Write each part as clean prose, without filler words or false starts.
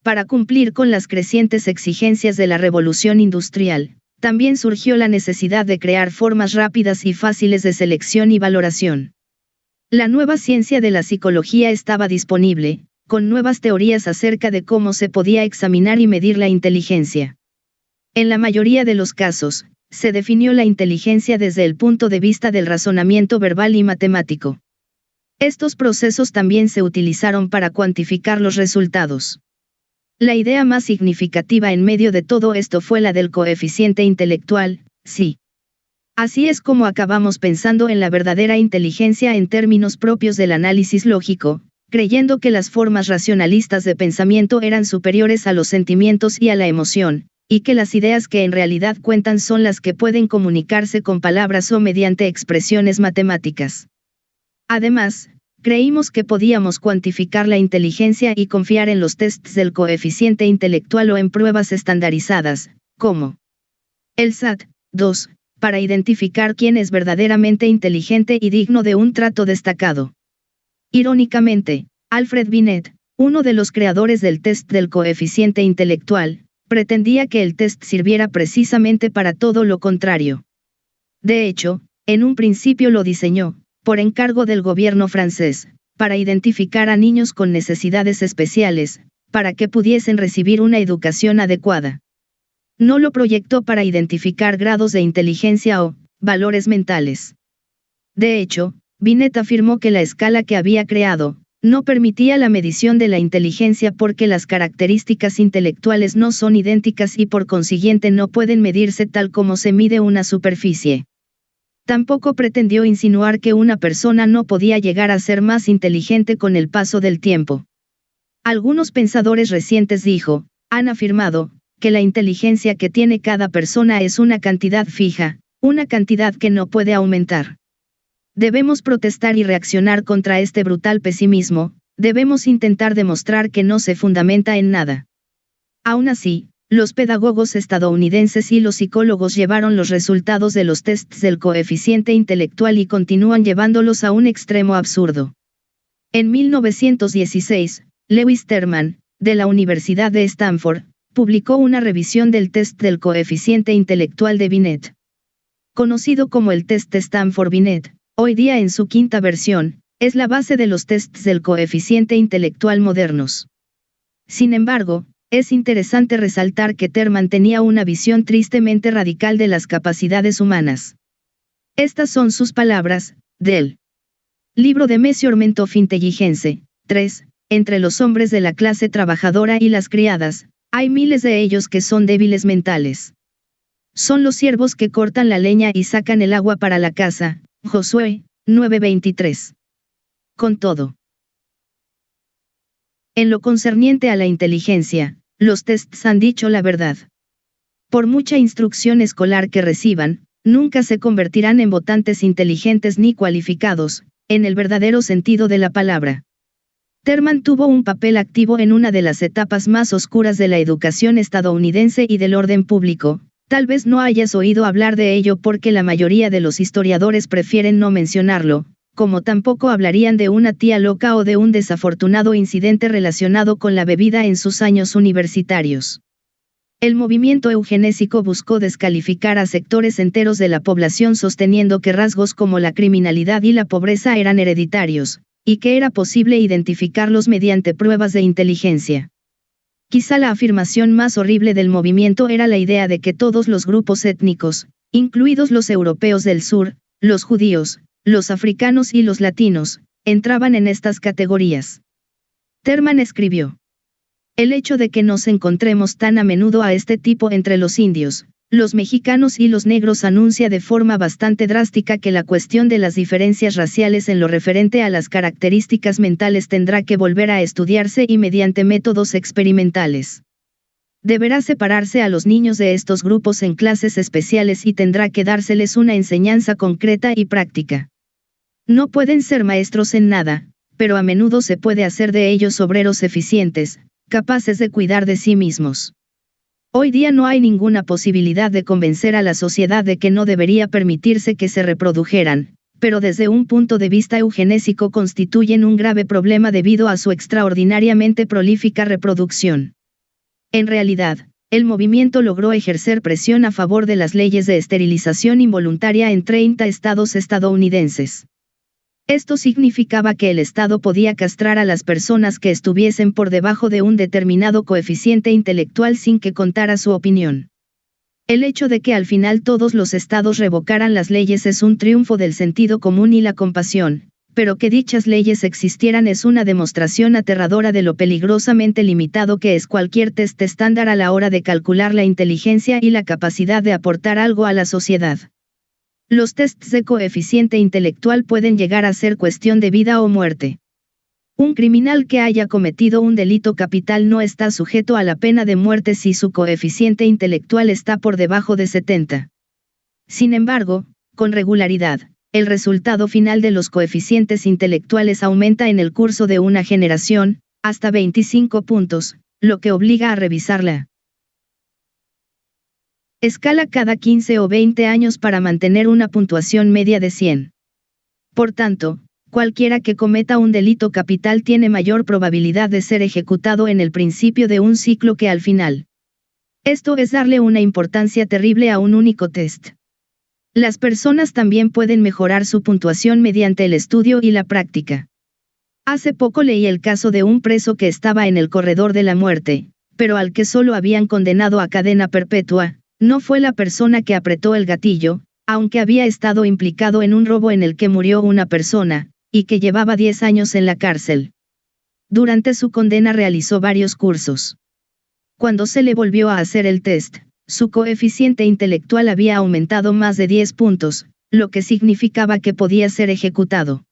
Para cumplir con las crecientes exigencias de la revolución industrial, también surgió la necesidad de crear formas rápidas y fáciles de selección y valoración. La nueva ciencia de la psicología estaba disponible, con nuevas teorías acerca de cómo se podía examinar y medir la inteligencia. En la mayoría de los casos, se definió la inteligencia desde el punto de vista del razonamiento verbal y matemático. Estos procesos también se utilizaron para cuantificar los resultados. La idea más significativa en medio de todo esto fue la del coeficiente intelectual, sí. Así es como acabamos pensando en la verdadera inteligencia en términos propios del análisis lógico, creyendo que las formas racionalistas de pensamiento eran superiores a los sentimientos y a la emoción, y que las ideas que en realidad cuentan son las que pueden comunicarse con palabras o mediante expresiones matemáticas. Además, creímos que podíamos cuantificar la inteligencia y confiar en los tests del coeficiente intelectual o en pruebas estandarizadas, como el SAT-2, para identificar quién es verdaderamente inteligente y digno de un trato destacado. Irónicamente, Alfred Binet, uno de los creadores del test del coeficiente intelectual, pretendía que el test sirviera precisamente para todo lo contrario. De hecho, en un principio lo diseñó, por encargo del gobierno francés, para identificar a niños con necesidades especiales, para que pudiesen recibir una educación adecuada. No lo proyectó para identificar grados de inteligencia o valores mentales. De hecho, Binet afirmó que la escala que había creado no permitía la medición de la inteligencia porque las características intelectuales no son idénticas y por consiguiente no pueden medirse tal como se mide una superficie. Tampoco pretendió insinuar que una persona no podía llegar a ser más inteligente con el paso del tiempo. Algunos pensadores recientes han afirmado, que la inteligencia que tiene cada persona es una cantidad fija, una cantidad que no puede aumentar. Debemos protestar y reaccionar contra este brutal pesimismo, debemos intentar demostrar que no se fundamenta en nada. Aún así, los pedagogos estadounidenses y los psicólogos llevaron los resultados de los tests del coeficiente intelectual y continúan llevándolos a un extremo absurdo. En 1916, Lewis Terman, de la Universidad de Stanford, publicó una revisión del test del coeficiente intelectual de Binet. Conocido como el test Stanford-Binet, hoy día en su quinta versión, es la base de los tests del coeficiente intelectual modernos. Sin embargo, es interesante resaltar que Terman tenía una visión tristemente radical de las capacidades humanas. Estas son sus palabras, del libro de Measurement of Intelligence, 3, entre los hombres de la clase trabajadora y las criadas, hay miles de ellos que son débiles mentales. Son los siervos que cortan la leña y sacan el agua para la casa, Josué 9:23. Con todo, en lo concerniente a la inteligencia, los tests han dicho la verdad. Por mucha instrucción escolar que reciban, nunca se convertirán en votantes inteligentes ni cualificados, en el verdadero sentido de la palabra. Terman tuvo un papel activo en una de las etapas más oscuras de la educación estadounidense y del orden público. Tal vez no hayas oído hablar de ello porque la mayoría de los historiadores prefieren no mencionarlo, como tampoco hablarían de una tía loca o de un desafortunado incidente relacionado con la bebida en sus años universitarios. El movimiento eugenésico buscó descalificar a sectores enteros de la población sosteniendo que rasgos como la criminalidad y la pobreza eran hereditarios, y que era posible identificarlos mediante pruebas de inteligencia. Quizá la afirmación más horrible del movimiento era la idea de que todos los grupos étnicos, incluidos los europeos del sur, los judíos, los africanos y los latinos, entraban en estas categorías. Terman escribió: el hecho de que nos encontremos tan a menudo a este tipo entre los indios, los mexicanos y los negros anuncia de forma bastante drástica que la cuestión de las diferencias raciales en lo referente a las características mentales tendrá que volver a estudiarse y mediante métodos experimentales. Deberá separarse a los niños de estos grupos en clases especiales y tendrá que dárseles una enseñanza concreta y práctica. No pueden ser maestros en nada, pero a menudo se puede hacer de ellos obreros eficientes, capaces de cuidar de sí mismos. Hoy día no hay ninguna posibilidad de convencer a la sociedad de que no debería permitirse que se reprodujeran, pero desde un punto de vista eugenésico constituyen un grave problema debido a su extraordinariamente prolífica reproducción. En realidad, el movimiento logró ejercer presión a favor de las leyes de esterilización involuntaria en 30 estados estadounidenses. Esto significaba que el Estado podía castrar a las personas que estuviesen por debajo de un determinado coeficiente intelectual sin que contara su opinión. El hecho de que al final todos los estados revocaran las leyes es un triunfo del sentido común y la compasión, pero que dichas leyes existieran es una demostración aterradora de lo peligrosamente limitado que es cualquier test estándar a la hora de calcular la inteligencia y la capacidad de aportar algo a la sociedad. Los tests de coeficiente intelectual pueden llegar a ser cuestión de vida o muerte. Un criminal que haya cometido un delito capital no está sujeto a la pena de muerte si su coeficiente intelectual está por debajo de 70. Sin embargo, con regularidad, el resultado final de los coeficientes intelectuales aumenta en el curso de una generación, hasta 25 puntos, lo que obliga a revisarla escala cada 15 o 20 años para mantener una puntuación media de 100. Por tanto, cualquiera que cometa un delito capital tiene mayor probabilidad de ser ejecutado en el principio de un ciclo que al final. Esto es darle una importancia terrible a un único test. Las personas también pueden mejorar su puntuación mediante el estudio y la práctica. Hace poco leí el caso de un preso que estaba en el corredor de la muerte, pero al que solo habían condenado a cadena perpetua. No fue la persona que apretó el gatillo, aunque había estado implicado en un robo en el que murió una persona, y que llevaba 10 años en la cárcel. Durante su condena realizó varios cursos. Cuando se le volvió a hacer el test, su coeficiente intelectual había aumentado más de 10 puntos, lo que significaba que podía ser ejecutado.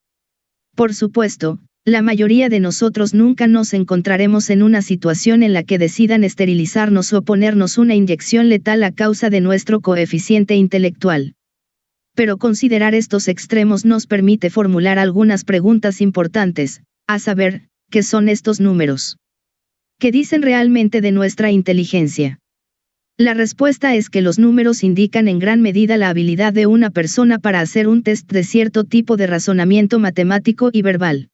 Por supuesto, la mayoría de nosotros nunca nos encontraremos en una situación en la que decidan esterilizarnos o ponernos una inyección letal a causa de nuestro coeficiente intelectual. Pero considerar estos extremos nos permite formular algunas preguntas importantes, a saber, ¿qué son estos números? ¿Qué dicen realmente de nuestra inteligencia? La respuesta es que los números indican en gran medida la habilidad de una persona para hacer un test de cierto tipo de razonamiento matemático y verbal.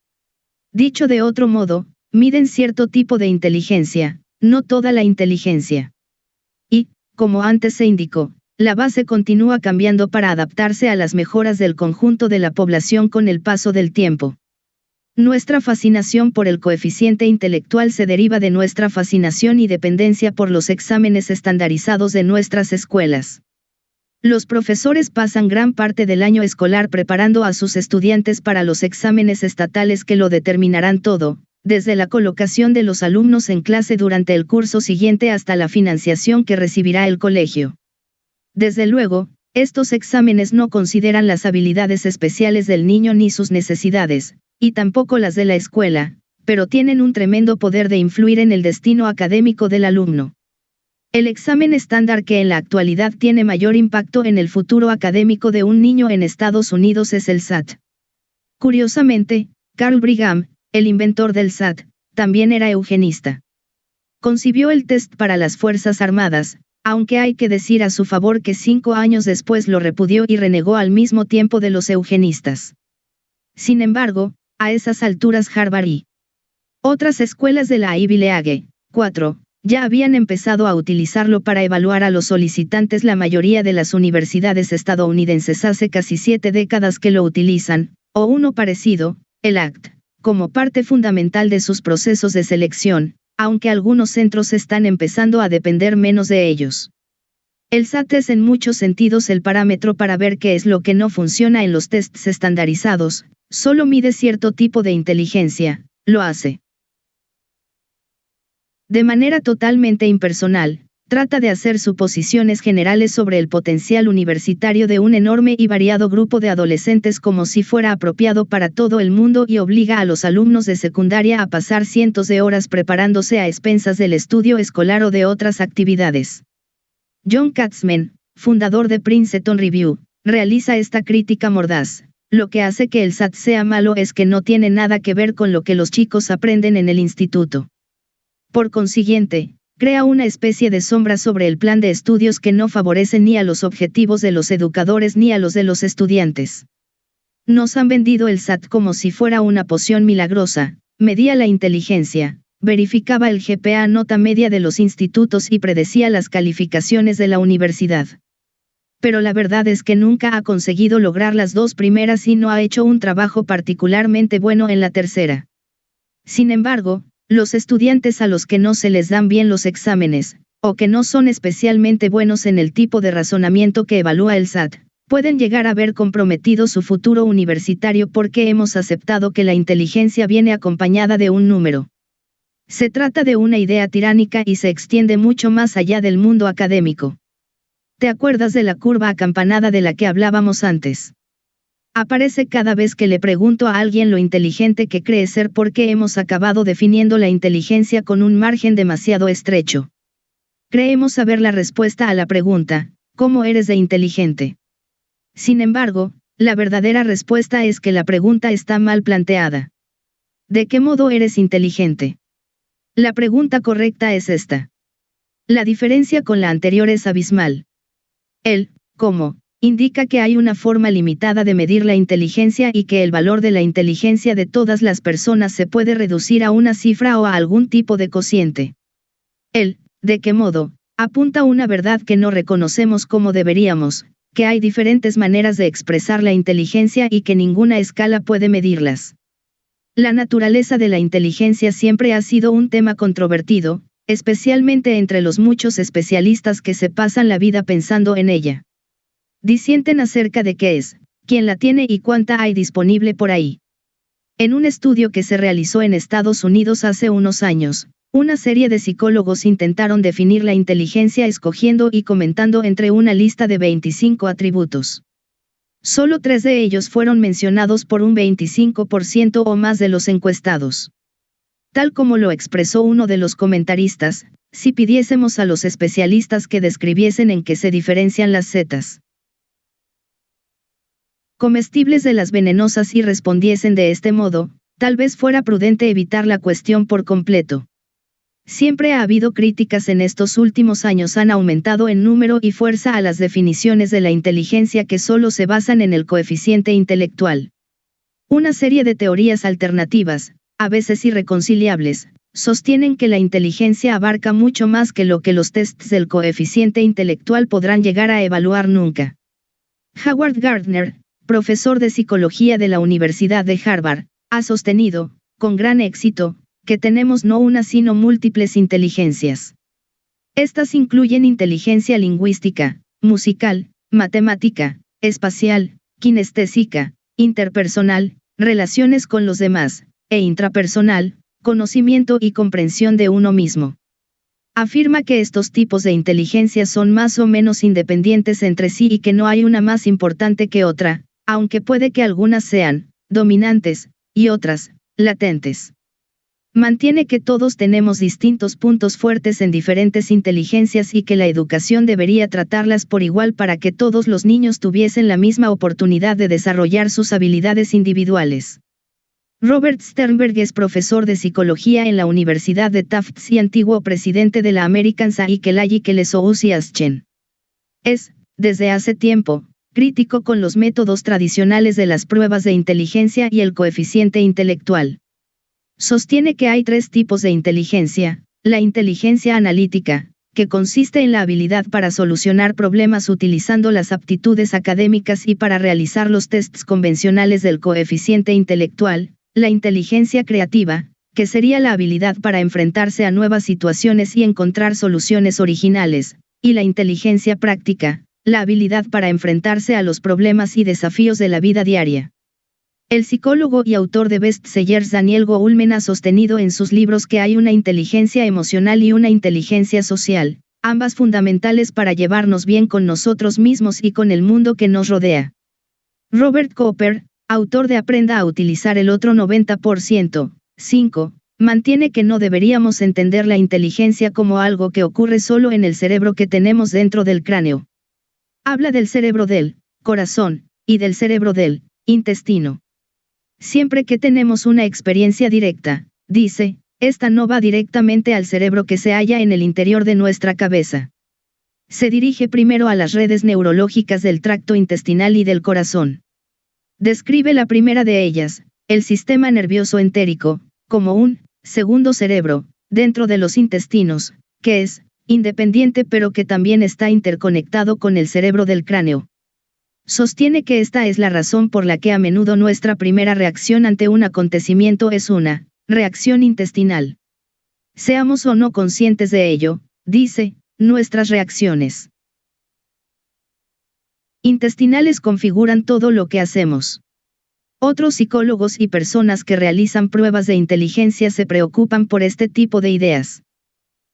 Dicho de otro modo, miden cierto tipo de inteligencia, no toda la inteligencia. Y, como antes se indicó, la base continúa cambiando para adaptarse a las mejoras del conjunto de la población con el paso del tiempo. Nuestra fascinación por el coeficiente intelectual se deriva de nuestra fascinación y dependencia por los exámenes estandarizados de nuestras escuelas. Los profesores pasan gran parte del año escolar preparando a sus estudiantes para los exámenes estatales que lo determinarán todo, desde la colocación de los alumnos en clase durante el curso siguiente hasta la financiación que recibirá el colegio. Desde luego, estos exámenes no consideran las habilidades especiales del niño ni sus necesidades, y tampoco las de la escuela, pero tienen un tremendo poder de influir en el destino académico del alumno. El examen estándar que en la actualidad tiene mayor impacto en el futuro académico de un niño en Estados Unidos es el SAT. Curiosamente, Carl Brigham, el inventor del SAT, también era eugenista. Concibió el test para las Fuerzas Armadas, aunque hay que decir a su favor que 5 años después lo repudió y renegó al mismo tiempo de los eugenistas. Sin embargo, a esas alturas Harvard y otras escuelas de la Ivy League, 4, ya habían empezado a utilizarlo para evaluar a los solicitantes. La mayoría de las universidades estadounidenses hace casi 7 décadas que lo utilizan, o uno parecido, el ACT, como parte fundamental de sus procesos de selección, aunque algunos centros están empezando a depender menos de ellos. El SAT es en muchos sentidos el parámetro para ver qué es lo que no funciona en los tests estandarizados, solo mide cierto tipo de inteligencia, lo hace de manera totalmente impersonal, trata de hacer suposiciones generales sobre el potencial universitario de un enorme y variado grupo de adolescentes como si fuera apropiado para todo el mundo y obliga a los alumnos de secundaria a pasar cientos de horas preparándose a expensas del estudio escolar o de otras actividades. John Katzman, fundador de Princeton Review, realiza esta crítica mordaz. Lo que hace que el SAT sea malo es que no tiene nada que ver con lo que los chicos aprenden en el instituto. Por consiguiente, crea una especie de sombra sobre el plan de estudios que no favorece ni a los objetivos de los educadores ni a los de los estudiantes. Nos han vendido el SAT como si fuera una poción milagrosa, medía la inteligencia, verificaba el GPA nota media de los institutos y predecía las calificaciones de la universidad. Pero la verdad es que nunca ha conseguido lograr las dos primeras y no ha hecho un trabajo particularmente bueno en la tercera. Sin embargo, los estudiantes a los que no se les dan bien los exámenes, o que no son especialmente buenos en el tipo de razonamiento que evalúa el SAT, pueden llegar a ver comprometido su futuro universitario porque hemos aceptado que la inteligencia viene acompañada de un número. Se trata de una idea tiránica y se extiende mucho más allá del mundo académico. ¿Te acuerdas de la curva acampanada de la que hablábamos antes? Aparece cada vez que le pregunto a alguien lo inteligente que cree ser porque hemos acabado definiendo la inteligencia con un margen demasiado estrecho. Creemos saber la respuesta a la pregunta, ¿cómo eres de inteligente? Sin embargo, la verdadera respuesta es que la pregunta está mal planteada. ¿De qué modo eres inteligente? La pregunta correcta es esta. La diferencia con la anterior es abismal. El ¿cómo? Indica que hay una forma limitada de medir la inteligencia y que el valor de la inteligencia de todas las personas se puede reducir a una cifra o a algún tipo de cociente. El ¿de qué modo? Apunta una verdad que no reconocemos como deberíamos, que hay diferentes maneras de expresar la inteligencia y que ninguna escala puede medirlas. La naturaleza de la inteligencia siempre ha sido un tema controvertido, especialmente entre los muchos especialistas que se pasan la vida pensando en ella. Disienten acerca de qué es, quién la tiene y cuánta hay disponible por ahí. En un estudio que se realizó en Estados Unidos hace unos años, una serie de psicólogos intentaron definir la inteligencia escogiendo y comentando entre una lista de 25 atributos. Solo 3 de ellos fueron mencionados por un 25% o más de los encuestados. Tal como lo expresó uno de los comentaristas, si pidiésemos a los especialistas que describiesen en qué se diferencian las setas comestibles de las venenosas y respondiesen de este modo, tal vez fuera prudente evitar la cuestión por completo. Siempre ha habido críticas en estos últimos años han aumentado en número y fuerza a las definiciones de la inteligencia que solo se basan en el coeficiente intelectual. Una serie de teorías alternativas, a veces irreconciliables, sostienen que la inteligencia abarca mucho más que lo que los tests del coeficiente intelectual podrán llegar a evaluar nunca. Howard Gardner, profesor de psicología de la Universidad de Harvard, ha sostenido, con gran éxito, que tenemos no una sino múltiples inteligencias. Estas incluyen inteligencia lingüística, musical, matemática, espacial, kinestésica, interpersonal, relaciones con los demás, e intrapersonal, conocimiento y comprensión de uno mismo. Afirma que estos tipos de inteligencia son más o menos independientes entre sí y que no hay una más importante que otra, aunque puede que algunas sean dominantes, y otras latentes. Mantiene que todos tenemos distintos puntos fuertes en diferentes inteligencias y que la educación debería tratarlas por igual para que todos los niños tuviesen la misma oportunidad de desarrollar sus habilidades individuales. Robert Sternberg es profesor de psicología en la Universidad de Tufts y antiguo presidente de la American Psychological Association. Es, desde hace tiempo, crítico con los métodos tradicionales de las pruebas de inteligencia y el coeficiente intelectual. Sostiene que hay 3 tipos de inteligencia: la inteligencia analítica, que consiste en la habilidad para solucionar problemas utilizando las aptitudes académicas y para realizar los tests convencionales del coeficiente intelectual; la inteligencia creativa, que sería la habilidad para enfrentarse a nuevas situaciones y encontrar soluciones originales; y la inteligencia práctica, la habilidad para enfrentarse a los problemas y desafíos de la vida diaria. El psicólogo y autor de bestsellers Daniel Goleman ha sostenido en sus libros que hay una inteligencia emocional y una inteligencia social, ambas fundamentales para llevarnos bien con nosotros mismos y con el mundo que nos rodea. Robert Cooper, autor de Aprenda a utilizar el otro 90%, 5, mantiene que no deberíamos entender la inteligencia como algo que ocurre solo en el cerebro que tenemos dentro del cráneo. Habla del cerebro del corazón, y del cerebro del intestino. Siempre que tenemos una experiencia directa, dice, esta no va directamente al cerebro que se halla en el interior de nuestra cabeza. Se dirige primero a las redes neurológicas del tracto intestinal y del corazón. Describe la primera de ellas, el sistema nervioso entérico, como un segundo cerebro, dentro de los intestinos, que es independiente pero que también está interconectado con el cerebro del cráneo. Sostiene que esta es la razón por la que a menudo nuestra primera reacción ante un acontecimiento es una reacción intestinal. Seamos o no conscientes de ello, dice, nuestras reacciones intestinales configuran todo lo que hacemos. Otros psicólogos y personas que realizan pruebas de inteligencia se preocupan por este tipo de ideas.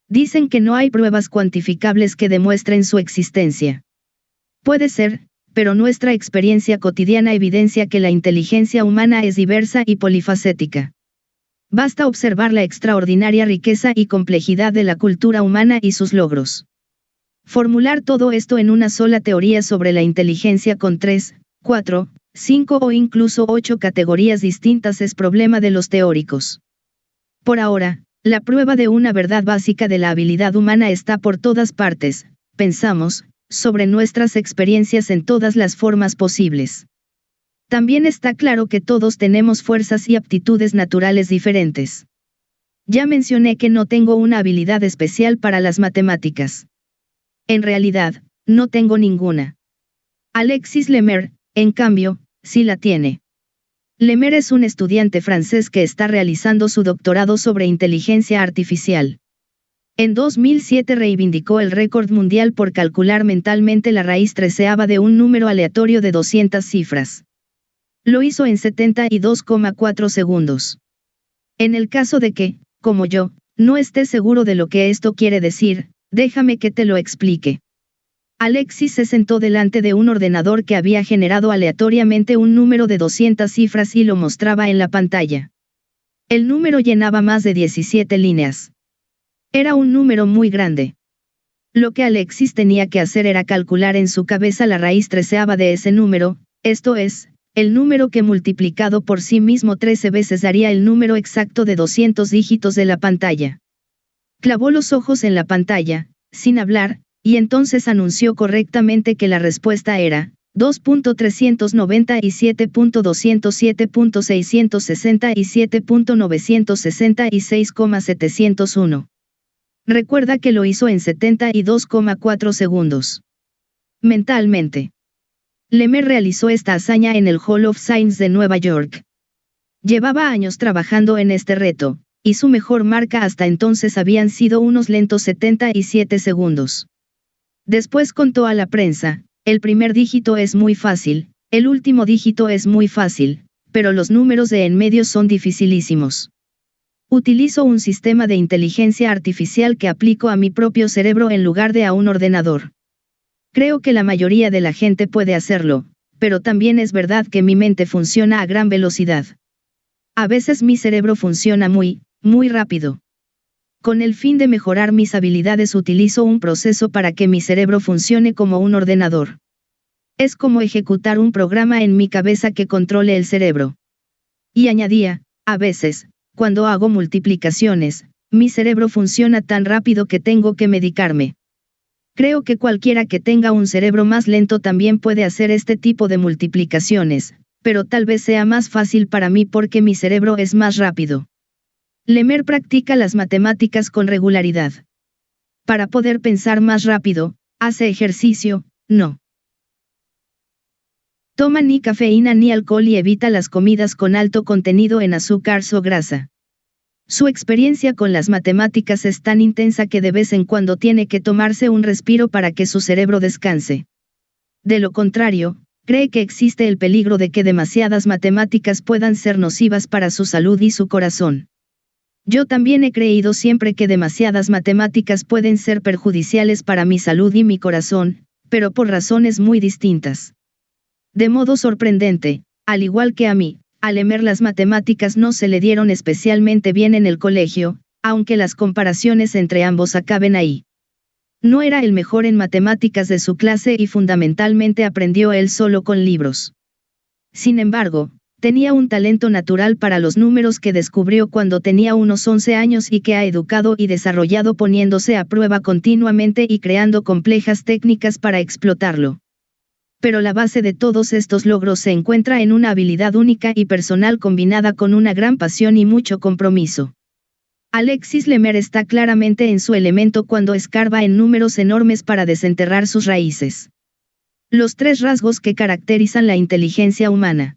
Dicen que no hay pruebas cuantificables que demuestren su existencia. Puede ser, pero nuestra experiencia cotidiana evidencia que la inteligencia humana es diversa y polifacética. Basta observar la extraordinaria riqueza y complejidad de la cultura humana y sus logros. Formular todo esto en una sola teoría sobre la inteligencia con 3, 4, 5 o incluso 8 categorías distintas es problema de los teóricos. Por ahora, la prueba de una verdad básica de la habilidad humana está por todas partes, pensamos, sobre nuestras experiencias en todas las formas posibles. También está claro que todos tenemos fuerzas y aptitudes naturales diferentes. Ya mencioné que no tengo una habilidad especial para las matemáticas. En realidad, no tengo ninguna. Alexis Lemer, en cambio, sí la tiene. Lemer es un estudiante francés que está realizando su doctorado sobre inteligencia artificial. En 2007 reivindicó el récord mundial por calcular mentalmente la raíz treceava de un número aleatorio de 200 cifras. Lo hizo en 72,4 segundos. En el caso de que, como yo, no estés seguro de lo que esto quiere decir, déjame que te lo explique. Alexis se sentó delante de un ordenador que había generado aleatoriamente un número de 200 cifras y lo mostraba en la pantalla. El número llenaba más de 17 líneas. Era un número muy grande. Lo que Alexis tenía que hacer era calcular en su cabeza la raíz treceava de ese número, esto es, el número que multiplicado por sí mismo 13 veces daría el número exacto de 200 dígitos de la pantalla. Clavó los ojos en la pantalla, sin hablar, y entonces anunció correctamente que la respuesta era 2.397.207.667.966,701. Recuerda que lo hizo en 72,4 segundos. Mentalmente. Lemer realizó esta hazaña en el Hall of Science de Nueva York. Llevaba años trabajando en este reto, y su mejor marca hasta entonces habían sido unos lentos 77 segundos. Después contó a la prensa, el primer dígito es muy fácil, el último dígito es muy fácil, pero los números de en medio son dificilísimos. Utilizo un sistema de inteligencia artificial que aplico a mi propio cerebro en lugar de a un ordenador. Creo que la mayoría de la gente puede hacerlo, pero también es verdad que mi mente funciona a gran velocidad. A veces mi cerebro funciona muy rápido. Con el fin de mejorar mis habilidades utilizo un proceso para que mi cerebro funcione como un ordenador. Es como ejecutar un programa en mi cabeza que controle el cerebro. Y añadía, a veces, cuando hago multiplicaciones, mi cerebro funciona tan rápido que tengo que medicarme. Creo que cualquiera que tenga un cerebro más lento también puede hacer este tipo de multiplicaciones, pero tal vez sea más fácil para mí porque mi cerebro es más rápido. Lemer practica las matemáticas con regularidad. Para poder pensar más rápido, hace ejercicio, no toma ni cafeína ni alcohol y evita las comidas con alto contenido en azúcar o grasa. Su experiencia con las matemáticas es tan intensa que de vez en cuando tiene que tomarse un respiro para que su cerebro descanse. De lo contrario, cree que existe el peligro de que demasiadas matemáticas puedan ser nocivas para su salud y su corazón. Yo también he creído siempre que demasiadas matemáticas pueden ser perjudiciales para mi salud y mi corazón, pero por razones muy distintas. De modo sorprendente, al igual que a mí, a Lemer las matemáticas no se le dieron especialmente bien en el colegio, aunque las comparaciones entre ambos acaben ahí. No era el mejor en matemáticas de su clase y fundamentalmente aprendió él solo con libros. Sin embargo, tenía un talento natural para los números que descubrió cuando tenía unos 11 años y que ha educado y desarrollado poniéndose a prueba continuamente y creando complejas técnicas para explotarlo. Pero la base de todos estos logros se encuentra en una habilidad única y personal combinada con una gran pasión y mucho compromiso. Alexis Lemer está claramente en su elemento cuando escarba en números enormes para desenterrar sus raíces. Los 3 rasgos que caracterizan la inteligencia humana.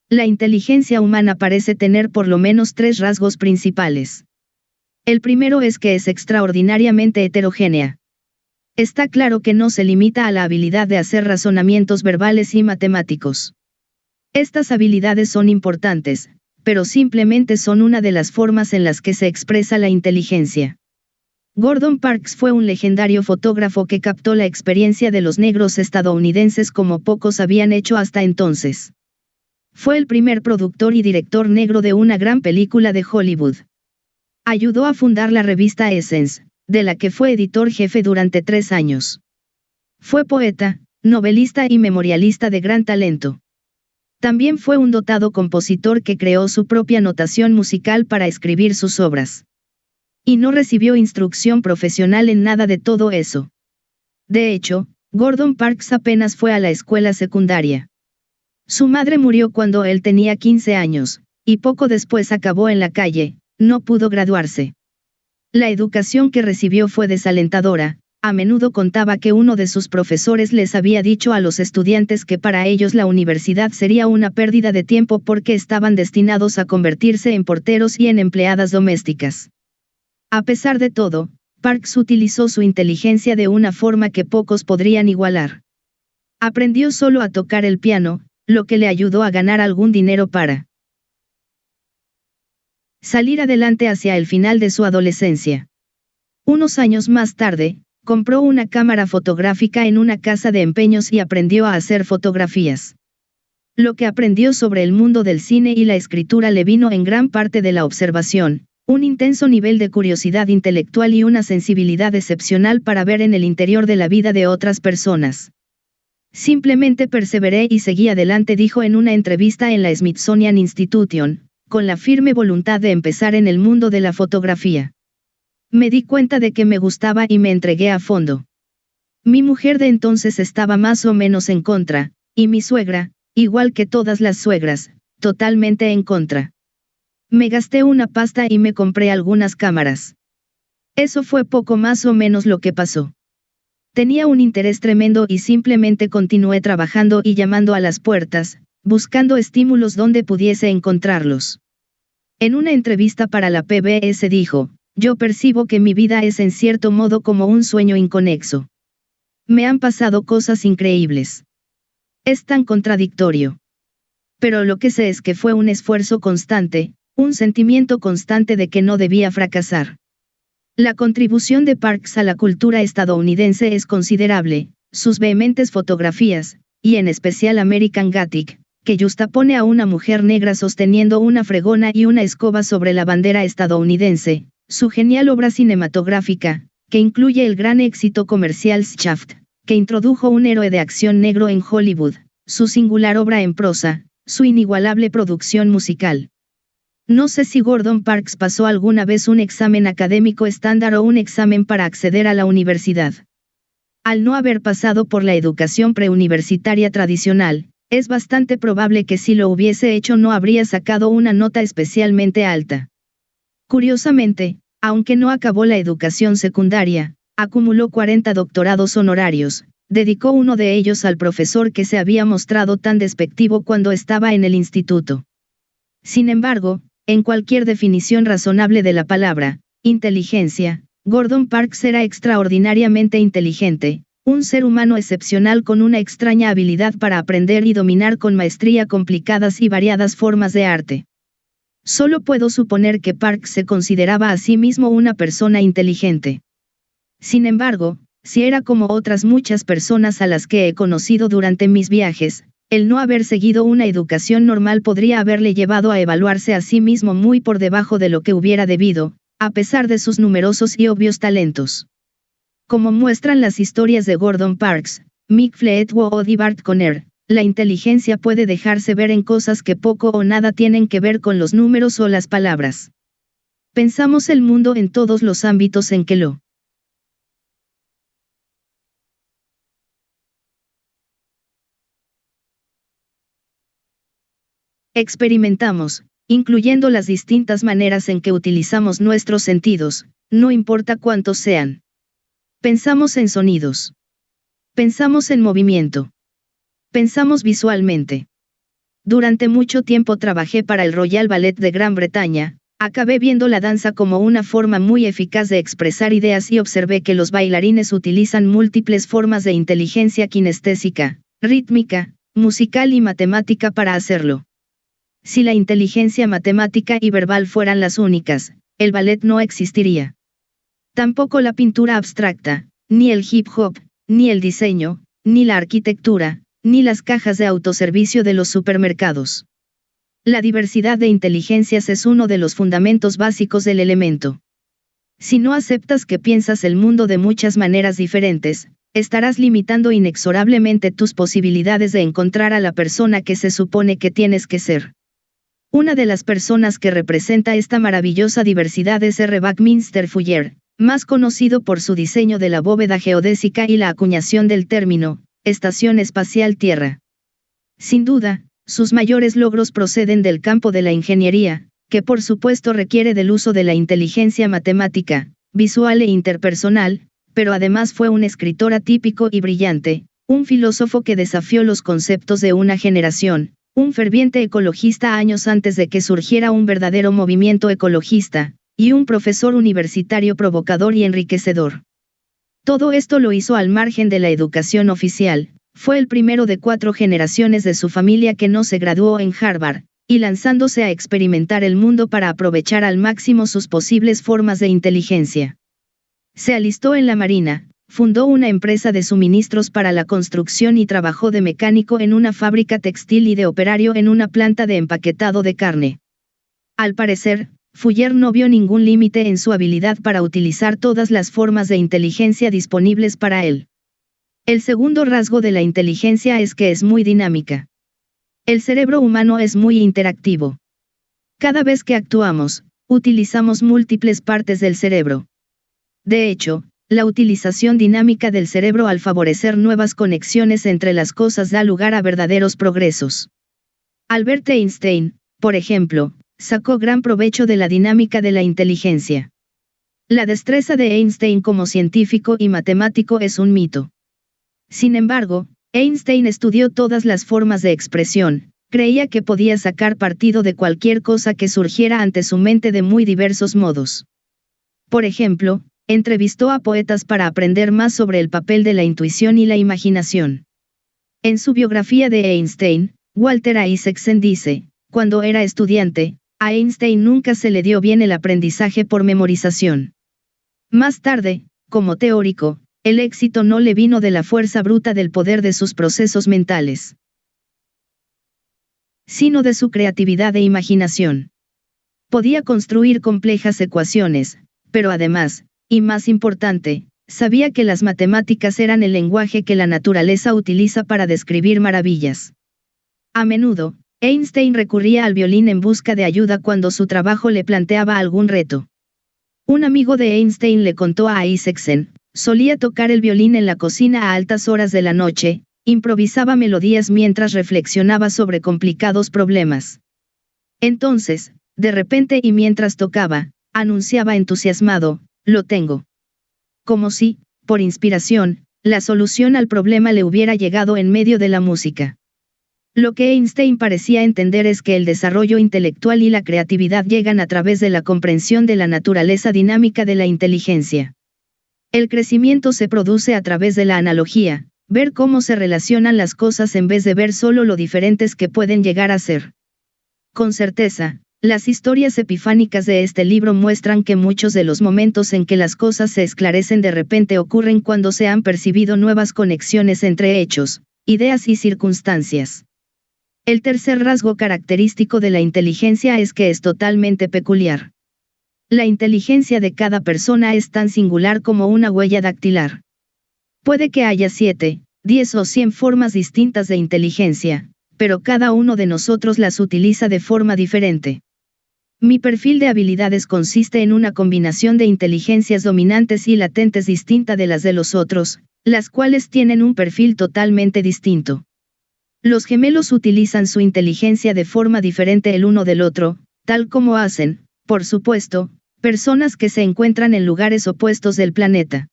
La inteligencia humana parece tener por lo menos 3 rasgos principales. El primero es que es extraordinariamente heterogénea. Está claro que no se limita a la habilidad de hacer razonamientos verbales y matemáticos. Estas habilidades son importantes, pero simplemente son una de las formas en las que se expresa la inteligencia. Gordon Parks fue un legendario fotógrafo que captó la experiencia de los negros estadounidenses como pocos habían hecho hasta entonces. Fue el primer productor y director negro de una gran película de Hollywood. Ayudó a fundar la revista Essence, de la que fue editor jefe durante 3 años. Fue poeta, novelista y memorialista de gran talento. También fue un dotado compositor que creó su propia notación musical para escribir sus obras. Y no recibió instrucción profesional en nada de todo eso. De hecho, Gordon Parks apenas fue a la escuela secundaria. Su madre murió cuando él tenía 15 años, y poco después acabó en la calle, no pudo graduarse. La educación que recibió fue desalentadora. A menudo contaba que uno de sus profesores les había dicho a los estudiantes que para ellos la universidad sería una pérdida de tiempo porque estaban destinados a convertirse en porteros y en empleadas domésticas. A pesar de todo, Parks utilizó su inteligencia de una forma que pocos podrían igualar. Aprendió solo a tocar el piano, lo que le ayudó a ganar algún dinero para salir adelante hacia el final de su adolescencia. Unos años más tarde, compró una cámara fotográfica en una casa de empeños y aprendió a hacer fotografías. Lo que aprendió sobre el mundo del cine y la escritura le vino en gran parte de la observación, un intenso nivel de curiosidad intelectual y una sensibilidad excepcional para ver en el interior de la vida de otras personas. Simplemente perseveré y seguí adelante, dijo en una entrevista en la Smithsonian Institution, con la firme voluntad de empezar en el mundo de la fotografía. Me di cuenta de que me gustaba y me entregué a fondo. Mi mujer de entonces estaba más o menos en contra, y mi suegra, igual que todas las suegras, totalmente en contra. Me gasté una pasta y me compré algunas cámaras. Eso fue poco más o menos lo que pasó. Tenía un interés tremendo y simplemente continué trabajando y llamando a las puertas, buscando estímulos donde pudiese encontrarlos. En una entrevista para la PBS dijo: yo percibo que mi vida es en cierto modo como un sueño inconexo. Me han pasado cosas increíbles. Es tan contradictorio. Pero lo que sé es que fue un esfuerzo constante, un sentimiento constante de que no debía fracasar. La contribución de Parks a la cultura estadounidense es considerable, sus vehementes fotografías, y en especial American Gothic, que justapone a una mujer negra sosteniendo una fregona y una escoba sobre la bandera estadounidense, su genial obra cinematográfica, que incluye el gran éxito comercial Shaft, que introdujo un héroe de acción negro en Hollywood, su singular obra en prosa, su inigualable producción musical. No sé si Gordon Parks pasó alguna vez un examen académico estándar o un examen para acceder a la universidad. Al no haber pasado por la educación preuniversitaria tradicional, es bastante probable que si lo hubiese hecho no habría sacado una nota especialmente alta. Curiosamente, aunque no acabó la educación secundaria, acumuló 40 doctorados honorarios, dedicó uno de ellos al profesor que se había mostrado tan despectivo cuando estaba en el instituto. Sin embargo, en cualquier definición razonable de la palabra, inteligencia, Gordon Parks era extraordinariamente inteligente, un ser humano excepcional con una extraña habilidad para aprender y dominar con maestría complicadas y variadas formas de arte. Solo puedo suponer que Parks se consideraba a sí mismo una persona inteligente. Sin embargo, si era como otras muchas personas a las que he conocido durante mis viajes, el no haber seguido una educación normal podría haberle llevado a evaluarse a sí mismo muy por debajo de lo que hubiera debido, a pesar de sus numerosos y obvios talentos. Como muestran las historias de Gordon Parks, Mick Fleetwood y Bart Conner, la inteligencia puede dejarse ver en cosas que poco o nada tienen que ver con los números o las palabras. Pensamos el mundo en todos los ámbitos en que lo experimentamos, incluyendo las distintas maneras en que utilizamos nuestros sentidos, no importa cuántos sean. Pensamos en sonidos. Pensamos en movimiento. Pensamos visualmente. Durante mucho tiempo trabajé para el Royal Ballet de Gran Bretaña, acabé viendo la danza como una forma muy eficaz de expresar ideas y observé que los bailarines utilizan múltiples formas de inteligencia kinestésica, rítmica, musical y matemática para hacerlo. Si la inteligencia matemática y verbal fueran las únicas, el ballet no existiría. Tampoco la pintura abstracta, ni el hip hop, ni el diseño, ni la arquitectura, ni las cajas de autoservicio de los supermercados. La diversidad de inteligencias es uno de los fundamentos básicos del elemento. Si no aceptas que piensas el mundo de muchas maneras diferentes, estarás limitando inexorablemente tus posibilidades de encontrar a la persona que se supone que tienes que ser. Una de las personas que representa esta maravillosa diversidad es R. Buckminster Fuller, más conocido por su diseño de la bóveda geodésica y la acuñación del término, Estación Espacial Tierra. Sin duda, sus mayores logros proceden del campo de la ingeniería, que por supuesto requiere del uso de la inteligencia matemática, visual e interpersonal, pero además fue un escritor atípico y brillante, un filósofo que desafió los conceptos de una generación, un ferviente ecologista años antes de que surgiera un verdadero movimiento ecologista, y un profesor universitario provocador y enriquecedor. Todo esto lo hizo al margen de la educación oficial, fue el primero de 4 generaciones de su familia que no se graduó en Harvard, y lanzándose a experimentar el mundo para aprovechar al máximo sus posibles formas de inteligencia. Se alistó en la Marina, fundó una empresa de suministros para la construcción y trabajó de mecánico en una fábrica textil y de operario en una planta de empaquetado de carne. Al parecer, Fuller no vio ningún límite en su habilidad para utilizar todas las formas de inteligencia disponibles para él. El segundo rasgo de la inteligencia es que es muy dinámica. El cerebro humano es muy interactivo. Cada vez que actuamos, utilizamos múltiples partes del cerebro. De hecho, la utilización dinámica del cerebro al favorecer nuevas conexiones entre las cosas da lugar a verdaderos progresos. Albert Einstein, por ejemplo, sacó gran provecho de la dinámica de la inteligencia. La destreza de Einstein como científico y matemático es un mito. Sin embargo, Einstein estudió todas las formas de expresión, creía que podía sacar partido de cualquier cosa que surgiera ante su mente de muy diversos modos. Por ejemplo, entrevistó a poetas para aprender más sobre el papel de la intuición y la imaginación. En su biografía de Einstein, Walter Isaacson dice, cuando era estudiante, a Einstein nunca se le dio bien el aprendizaje por memorización. Más tarde, como teórico, el éxito no le vino de la fuerza bruta del poder de sus procesos mentales, sino de su creatividad e imaginación. Podía construir complejas ecuaciones, pero además, y más importante, sabía que las matemáticas eran el lenguaje que la naturaleza utiliza para describir maravillas. A menudo, Einstein recurría al violín en busca de ayuda cuando su trabajo le planteaba algún reto. Un amigo de Einstein le contó a Isaacson, solía tocar el violín en la cocina a altas horas de la noche, improvisaba melodías mientras reflexionaba sobre complicados problemas. Entonces, de repente y mientras tocaba, anunciaba entusiasmado, lo tengo. Como si, por inspiración, la solución al problema le hubiera llegado en medio de la música. Lo que Einstein parecía entender es que el desarrollo intelectual y la creatividad llegan a través de la comprensión de la naturaleza dinámica de la inteligencia. El crecimiento se produce a través de la analogía, ver cómo se relacionan las cosas en vez de ver solo lo diferentes que pueden llegar a ser. Con certeza, las historias epifánicas de este libro muestran que muchos de los momentos en que las cosas se esclarecen de repente ocurren cuando se han percibido nuevas conexiones entre hechos, ideas y circunstancias. El tercer rasgo característico de la inteligencia es que es totalmente peculiar. La inteligencia de cada persona es tan singular como una huella dactilar. Puede que haya 7, 10 o 100 formas distintas de inteligencia, pero cada uno de nosotros las utiliza de forma diferente. Mi perfil de habilidades consiste en una combinación de inteligencias dominantes y latentes distinta de las de los otros, las cuales tienen un perfil totalmente distinto. Los gemelos utilizan su inteligencia de forma diferente el uno del otro, tal como hacen, por supuesto, personas que se encuentran en lugares opuestos del planeta.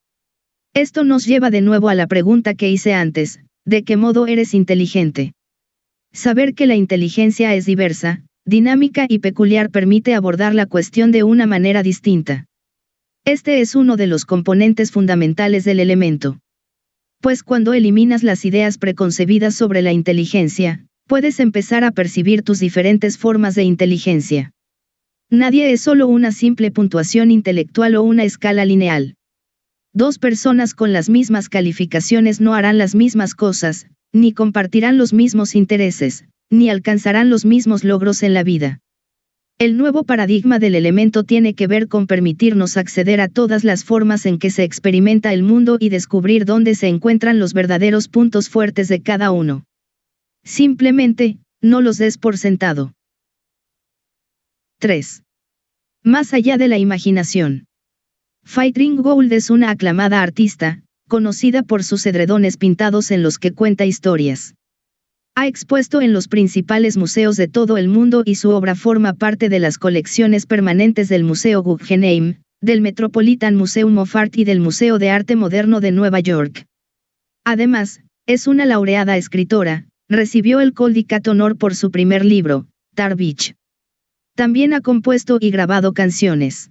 Esto nos lleva de nuevo a la pregunta que hice antes, ¿de qué modo eres inteligente? Saber que la inteligencia es diversa, dinámica y peculiar permite abordar la cuestión de una manera distinta. Este es uno de los componentes fundamentales del elemento. Pues cuando eliminas las ideas preconcebidas sobre la inteligencia, puedes empezar a percibir tus diferentes formas de inteligencia. Nadie es solo una simple puntuación intelectual o una escala lineal. Dos personas con las mismas calificaciones no harán las mismas cosas, ni compartirán los mismos intereses, ni alcanzarán los mismos logros en la vida. El nuevo paradigma del elemento tiene que ver con permitirnos acceder a todas las formas en que se experimenta el mundo y descubrir dónde se encuentran los verdaderos puntos fuertes de cada uno. Simplemente, no los des por sentado. 3. Más allá de la imaginación. Faith Ringgold es una aclamada artista, conocida por sus edredones pintados en los que cuenta historias. Ha expuesto en los principales museos de todo el mundo y su obra forma parte de las colecciones permanentes del Museo Guggenheim, del Metropolitan Museum of Art y del Museo de Arte Moderno de Nueva York. Además, es una laureada escritora, recibió el Caldecott Honor por su primer libro, Tar Beach. También ha compuesto y grabado canciones.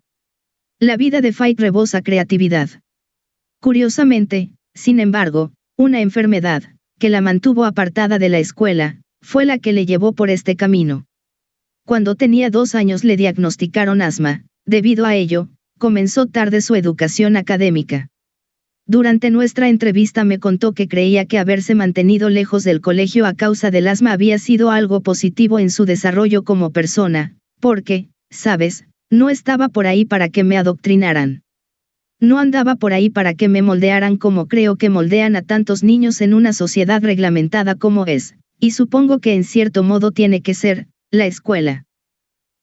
La vida de Faith rebosa creatividad. Curiosamente, sin embargo, una enfermedad, que la mantuvo apartada de la escuela, fue la que le llevó por este camino. Cuando tenía 2 años le diagnosticaron asma, debido a ello, comenzó tarde su educación académica. Durante nuestra entrevista me contó que creía que haberse mantenido lejos del colegio a causa del asma había sido algo positivo en su desarrollo como persona, porque, sabes, no estaba por ahí para que me adoctrinaran. No andaba por ahí para que me moldearan como creo que moldean a tantos niños en una sociedad reglamentada como es, y supongo que en cierto modo tiene que ser, la escuela.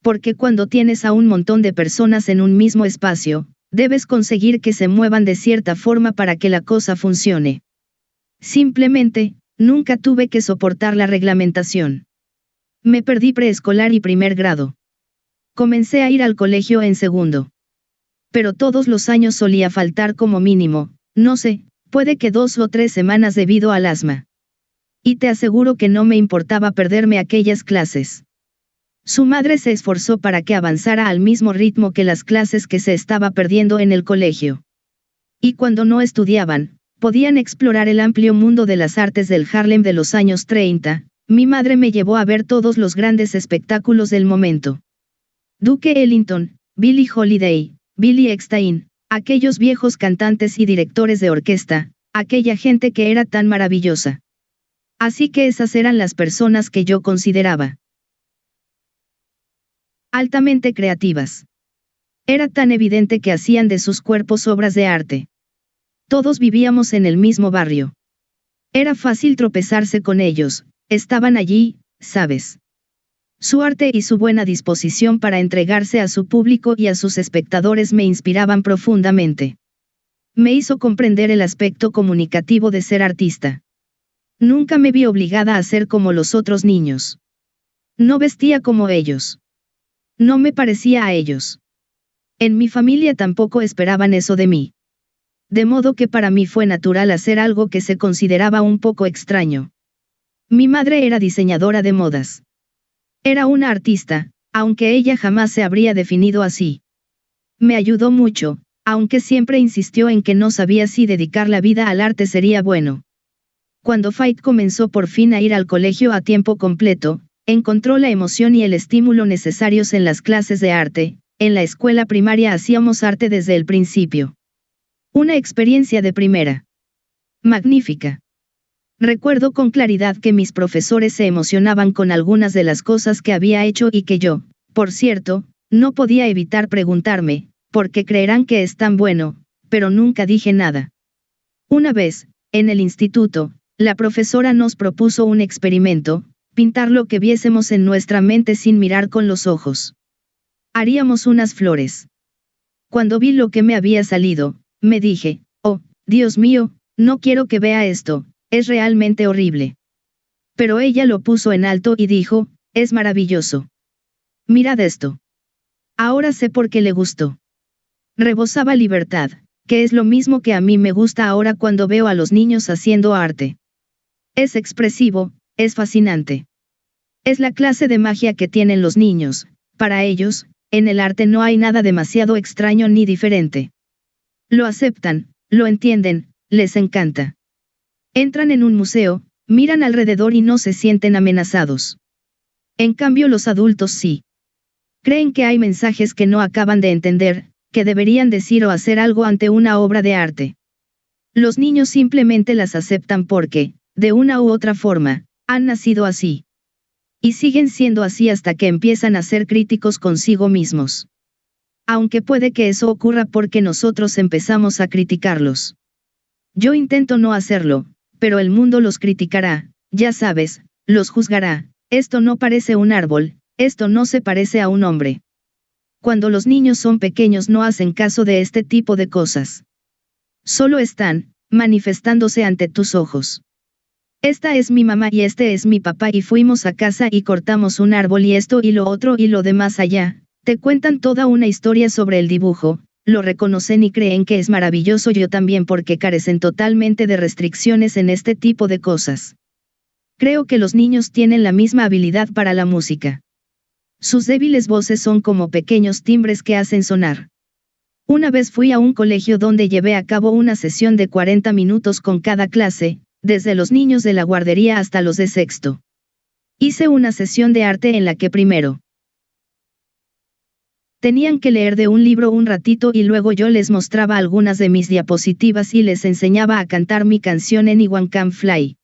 Porque cuando tienes a un montón de personas en un mismo espacio, debes conseguir que se muevan de cierta forma para que la cosa funcione. Simplemente, nunca tuve que soportar la reglamentación. Me perdí preescolar y primer grado. Comencé a ir al colegio en segundo. Pero todos los años solía faltar como mínimo, no sé, puede que 2 o 3 semanas debido al asma. Y te aseguro que no me importaba perderme aquellas clases. Su madre se esforzó para que avanzara al mismo ritmo que las clases que se estaba perdiendo en el colegio. Y cuando no estudiaban, podían explorar el amplio mundo de las artes del Harlem de los años 30, mi madre me llevó a ver todos los grandes espectáculos del momento. Duke Ellington, Billie Holiday, Billy Eckstine, aquellos viejos cantantes y directores de orquesta, aquella gente que era tan maravillosa. Así que esas eran las personas que yo consideraba altamente creativas. Era tan evidente que hacían de sus cuerpos obras de arte. Todos vivíamos en el mismo barrio. Era fácil tropezarse con ellos, estaban allí, ¿sabes? Su arte y su buena disposición para entregarse a su público y a sus espectadores me inspiraban profundamente. Me hizo comprender el aspecto comunicativo de ser artista. Nunca me vi obligada a ser como los otros niños. No vestía como ellos. No me parecía a ellos. En mi familia tampoco esperaban eso de mí. De modo que para mí fue natural hacer algo que se consideraba un poco extraño. Mi madre era diseñadora de modas. Era una artista, aunque ella jamás se habría definido así. Me ayudó mucho, aunque siempre insistió en que no sabía si dedicar la vida al arte sería bueno. Cuando Faith comenzó por fin a ir al colegio a tiempo completo, encontró la emoción y el estímulo necesarios en las clases de arte. En la escuela primaria hacíamos arte desde el principio. Una experiencia de primera. Magnífica. Recuerdo con claridad que mis profesores se emocionaban con algunas de las cosas que había hecho y que yo, por cierto, no podía evitar preguntarme, ¿por qué creerán que es tan bueno? Pero nunca dije nada. Una vez, en el instituto, la profesora nos propuso un experimento, pintar lo que viésemos en nuestra mente sin mirar con los ojos. Haríamos unas flores. Cuando vi lo que me había salido, me dije, oh, Dios mío, no quiero que vea esto. Es realmente horrible. Pero ella lo puso en alto y dijo, es maravilloso. Mirad esto. Ahora sé por qué le gustó. Rebosaba libertad, que es lo mismo que a mí me gusta ahora cuando veo a los niños haciendo arte. Es expresivo, es fascinante. Es la clase de magia que tienen los niños. Para ellos, en el arte no hay nada demasiado extraño ni diferente. Lo aceptan, lo entienden, les encanta. Entran en un museo, miran alrededor y no se sienten amenazados. En cambio los adultos sí. Creen que hay mensajes que no acaban de entender, que deberían decir o hacer algo ante una obra de arte. Los niños simplemente las aceptan porque, de una u otra forma, han nacido así. Y siguen siendo así hasta que empiezan a ser críticos consigo mismos. Aunque puede que eso ocurra porque nosotros empezamos a criticarlos. Yo intento no hacerlo, pero el mundo los criticará, ya sabes, los juzgará. Esto no parece un árbol, esto no se parece a un hombre. Cuando los niños son pequeños no hacen caso de este tipo de cosas. Solo están, manifestándose ante tus ojos. Esta es mi mamá y este es mi papá y fuimos a casa y cortamos un árbol y esto y lo otro y lo demás allá. Te cuentan toda una historia sobre el dibujo, lo reconocen y creen que es maravilloso, yo también, porque carecen totalmente de restricciones en este tipo de cosas. Creo que los niños tienen la misma habilidad para la música. Sus débiles voces son como pequeños timbres que hacen sonar. Una vez fui a un colegio donde llevé a cabo una sesión de 40 minutos con cada clase, desde los niños de la guardería hasta los de sexto. Hice una sesión de arte en la que primero tenían que leer de un libro un ratito y luego yo les mostraba algunas de mis diapositivas y les enseñaba a cantar mi canción Anyone Can Fly.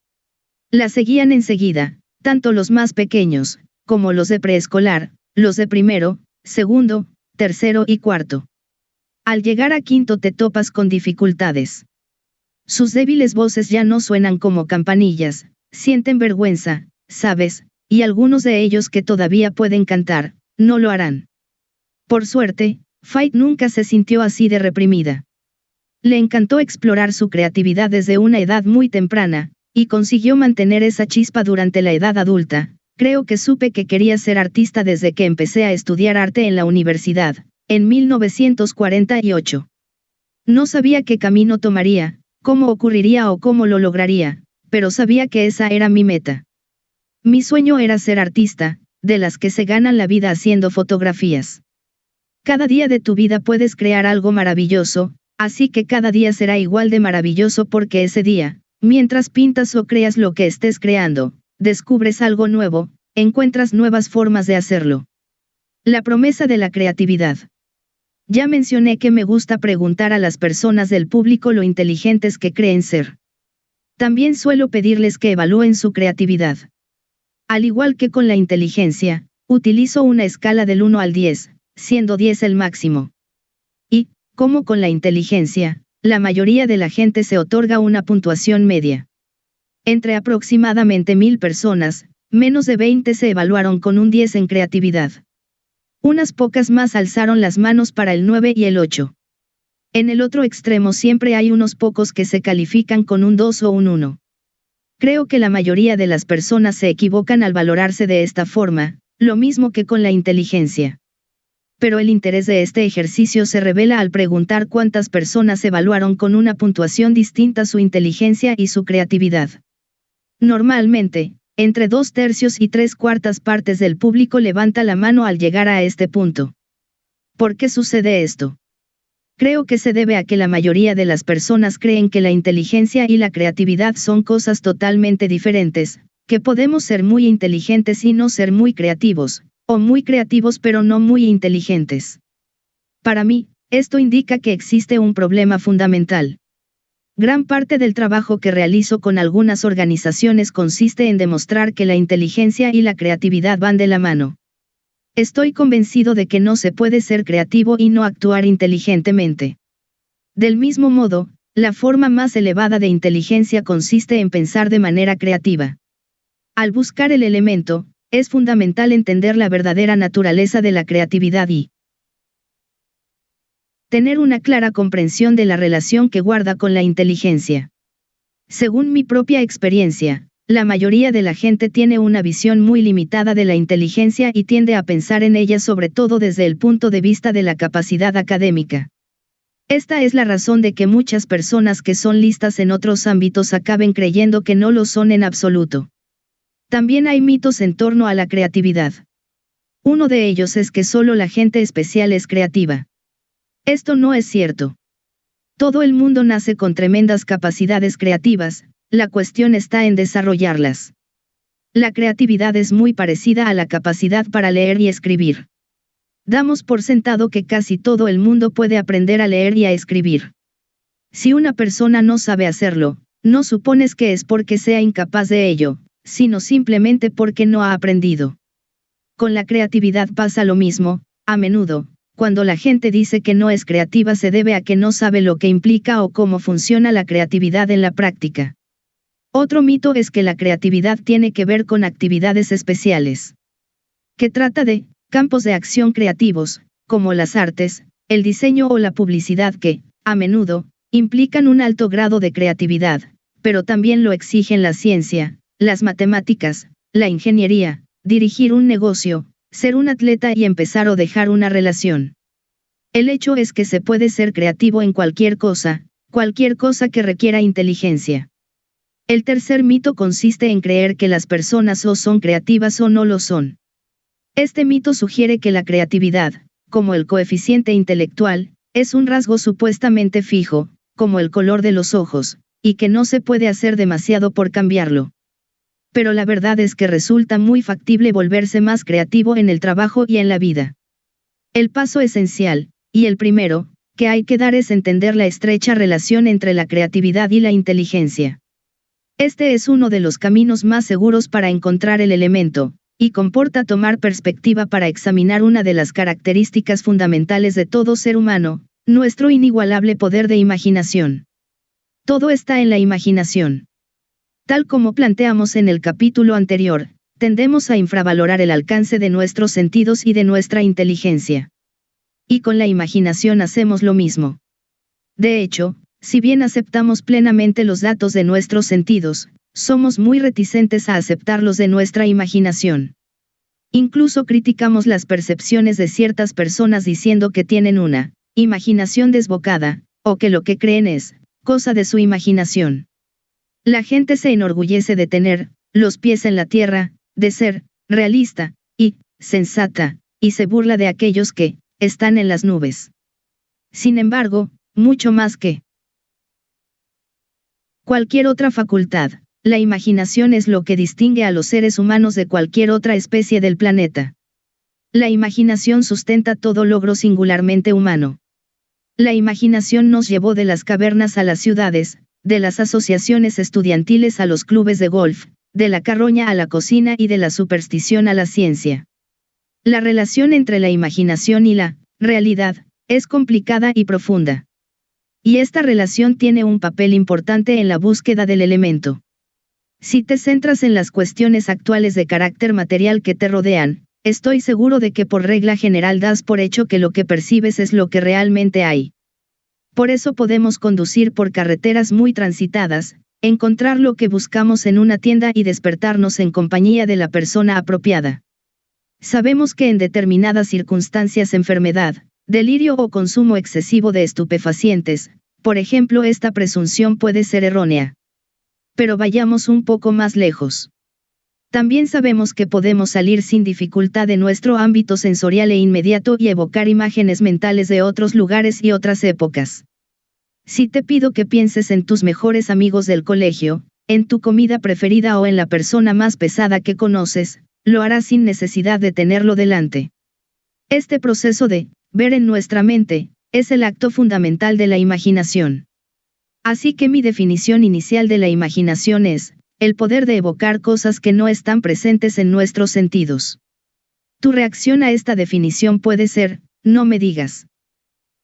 La seguían enseguida, tanto los más pequeños, como los de preescolar, los de primero, segundo, tercero y cuarto. Al llegar a quinto te topas con dificultades. Sus débiles voces ya no suenan como campanillas, sienten vergüenza, ¿sabes? Y algunos de ellos que todavía pueden cantar, no lo harán. Por suerte, Faith nunca se sintió así de reprimida. Le encantó explorar su creatividad desde una edad muy temprana, y consiguió mantener esa chispa durante la edad adulta. Creo que supe que quería ser artista desde que empecé a estudiar arte en la universidad, en 1948. No sabía qué camino tomaría, cómo ocurriría o cómo lo lograría, pero sabía que esa era mi meta. Mi sueño era ser artista, de las que se ganan la vida haciendo fotografías. Cada día de tu vida puedes crear algo maravilloso, así que cada día será igual de maravilloso porque ese día, mientras pintas o creas lo que estés creando, descubres algo nuevo, encuentras nuevas formas de hacerlo. La promesa de la creatividad. Ya mencioné que me gusta preguntar a las personas del público lo inteligentes que creen ser. También suelo pedirles que evalúen su creatividad. Al igual que con la inteligencia, utilizo una escala del 1 al 10, siendo 10 el máximo. Y, como con la inteligencia, la mayoría de la gente se otorga una puntuación media. Entre aproximadamente 1000 personas, menos de 20 se evaluaron con un 10 en creatividad. Unas pocas más alzaron las manos para el 9 y el 8. En el otro extremo siempre hay unos pocos que se califican con un 2 o un 1. Creo que la mayoría de las personas se equivocan al valorarse de esta forma, lo mismo que con la inteligencia. Pero el interés de este ejercicio se revela al preguntar cuántas personas evaluaron con una puntuación distinta su inteligencia y su creatividad. Normalmente, entre 2/3 y 3/4 partes del público levanta la mano al llegar a este punto. ¿Por qué sucede esto? Creo que se debe a que la mayoría de las personas creen que la inteligencia y la creatividad son cosas totalmente diferentes, que podemos ser muy inteligentes y no ser muy creativos, o muy creativos pero no muy inteligentes. Para mí, esto indica que existe un problema fundamental. Gran parte del trabajo que realizo con algunas organizaciones consiste en demostrar que la inteligencia y la creatividad van de la mano. Estoy convencido de que no se puede ser creativo y no actuar inteligentemente. Del mismo modo, la forma más elevada de inteligencia consiste en pensar de manera creativa. Al buscar el elemento, es fundamental entender la verdadera naturaleza de la creatividad y tener una clara comprensión de la relación que guarda con la inteligencia. Según mi propia experiencia, La mayoría de la gente tiene una visión muy limitada de la inteligencia y tiende a pensar en ella sobre todo desde el punto de vista de la capacidad académica. Esta es la razón de que muchas personas que son listas en otros ámbitos acaben creyendo que no lo son en absoluto. También hay mitos en torno a la creatividad. Uno de ellos es que solo la gente especial es creativa. Esto no es cierto. Todo el mundo nace con tremendas capacidades creativas, la cuestión está en desarrollarlas. La creatividad es muy parecida a la capacidad para leer y escribir. Damos por sentado que casi todo el mundo puede aprender a leer y a escribir. Si una persona no sabe hacerlo, no supones que es porque sea incapaz de ello, sino simplemente porque no ha aprendido. Con la creatividad pasa lo mismo, a menudo, cuando la gente dice que no es creativa se debe a que no sabe lo que implica o cómo funciona la creatividad en la práctica. Otro mito es que la creatividad tiene que ver con actividades especiales. Que trata de campos de acción creativos, como las artes, el diseño o la publicidad que, a menudo, implican un alto grado de creatividad, pero también lo exigen la ciencia, las matemáticas, la ingeniería, dirigir un negocio, ser un atleta y empezar o dejar una relación. El hecho es que se puede ser creativo en cualquier cosa que requiera inteligencia. El tercer mito consiste en creer que las personas o son creativas o no lo son. Este mito sugiere que la creatividad, como el coeficiente intelectual, es un rasgo supuestamente fijo, como el color de los ojos, y que no se puede hacer demasiado por cambiarlo. Pero la verdad es que resulta muy factible volverse más creativo en el trabajo y en la vida. El paso esencial, y el primero, que hay que dar es entender la estrecha relación entre la creatividad y la inteligencia. Este es uno de los caminos más seguros para encontrar el elemento, y comporta tomar perspectiva para examinar una de las características fundamentales de todo ser humano, nuestro inigualable poder de imaginación. Todo está en la imaginación. Tal como planteamos en el capítulo anterior, tendemos a infravalorar el alcance de nuestros sentidos y de nuestra inteligencia. Y con la imaginación hacemos lo mismo. De hecho, si bien aceptamos plenamente los datos de nuestros sentidos, somos muy reticentes a aceptarlos de nuestra imaginación. Incluso criticamos las percepciones de ciertas personas diciendo que tienen una imaginación desbocada, o que lo que creen es cosa de su imaginación. La gente se enorgullece de tener los pies en la tierra, de ser realista y sensata, y se burla de aquellos que están en las nubes. Sin embargo, mucho más que cualquier otra facultad, la imaginación es lo que distingue a los seres humanos de cualquier otra especie del planeta. La imaginación sustenta todo logro singularmente humano. La imaginación nos llevó de las cavernas a las ciudades, de las asociaciones estudiantiles a los clubes de golf, de la carroña a la cocina y de la superstición a la ciencia. La relación entre la imaginación y la realidad es complicada y profunda. Y esta relación tiene un papel importante en la búsqueda del elemento. Si te centras en las cuestiones actuales de carácter material que te rodean, estoy seguro de que por regla general das por hecho que lo que percibes es lo que realmente hay. Por eso podemos conducir por carreteras muy transitadas, encontrar lo que buscamos en una tienda y despertarnos en compañía de la persona apropiada. Sabemos que en determinadas circunstancias enfermedad, delirio o consumo excesivo de estupefacientes, por ejemplo, esta presunción puede ser errónea. Pero vayamos un poco más lejos. También sabemos que podemos salir sin dificultad de nuestro ámbito sensorial e inmediato y evocar imágenes mentales de otros lugares y otras épocas. Si te pido que pienses en tus mejores amigos del colegio, en tu comida preferida o en la persona más pesada que conoces, lo harás sin necesidad de tenerlo delante. Este proceso de ver en nuestra mente es el acto fundamental de la imaginación. Así que mi definición inicial de la imaginación es el poder de evocar cosas que no están presentes en nuestros sentidos. Tu reacción a esta definición puede ser, no me digas.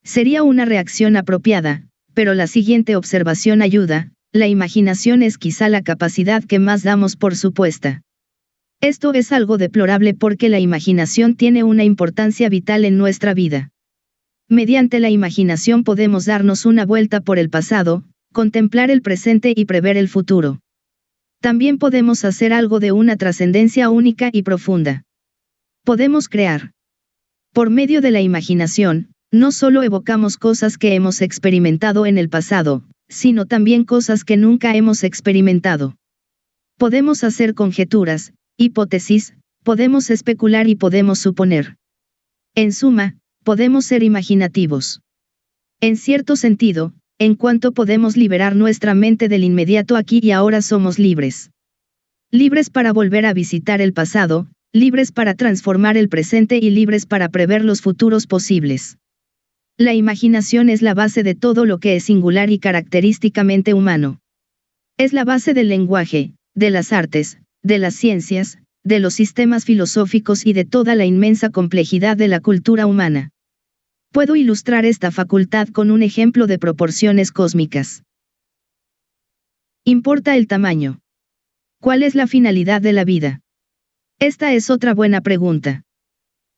Sería una reacción apropiada, pero la siguiente observación ayuda, la imaginación es quizá la capacidad que más damos por supuesta. Esto es algo deplorable porque la imaginación tiene una importancia vital en nuestra vida. Mediante la imaginación podemos darnos una vuelta por el pasado, contemplar el presente y prever el futuro. También podemos hacer algo de una trascendencia única y profunda. Podemos crear. Por medio de la imaginación, no solo evocamos cosas que hemos experimentado en el pasado, sino también cosas que nunca hemos experimentado. Podemos hacer conjeturas, hipótesis, podemos especular y podemos suponer. En suma, podemos ser imaginativos. En cierto sentido, en cuanto podemos liberar nuestra mente del inmediato aquí y ahora, somos libres. Libres para volver a visitar el pasado, libres para transformar el presente y libres para prever los futuros posibles. La imaginación es la base de todo lo que es singular y característicamente humano. Es la base del lenguaje, de las artes, de las ciencias, de los sistemas filosóficos y de toda la inmensa complejidad de la cultura humana. Puedo ilustrar esta facultad con un ejemplo de proporciones cósmicas. ¿Importa el tamaño? ¿Cuál es la finalidad de la vida? Esta es otra buena pregunta.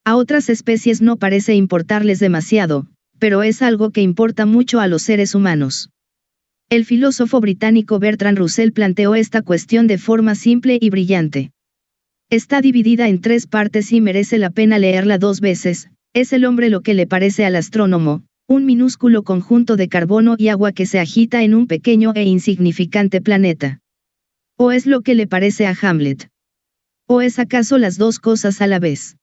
A otras especies no parece importarles demasiado, pero es algo que importa mucho a los seres humanos. El filósofo británico Bertrand Russell planteó esta cuestión de forma simple y brillante. Está dividida en 3 partes y merece la pena leerla 2 veces. ¿Es el hombre lo que le parece al astrónomo, un minúsculo conjunto de carbono y agua que se agita en un pequeño e insignificante planeta? ¿O es lo que le parece a Hamlet? ¿O es acaso las 2 cosas a la vez?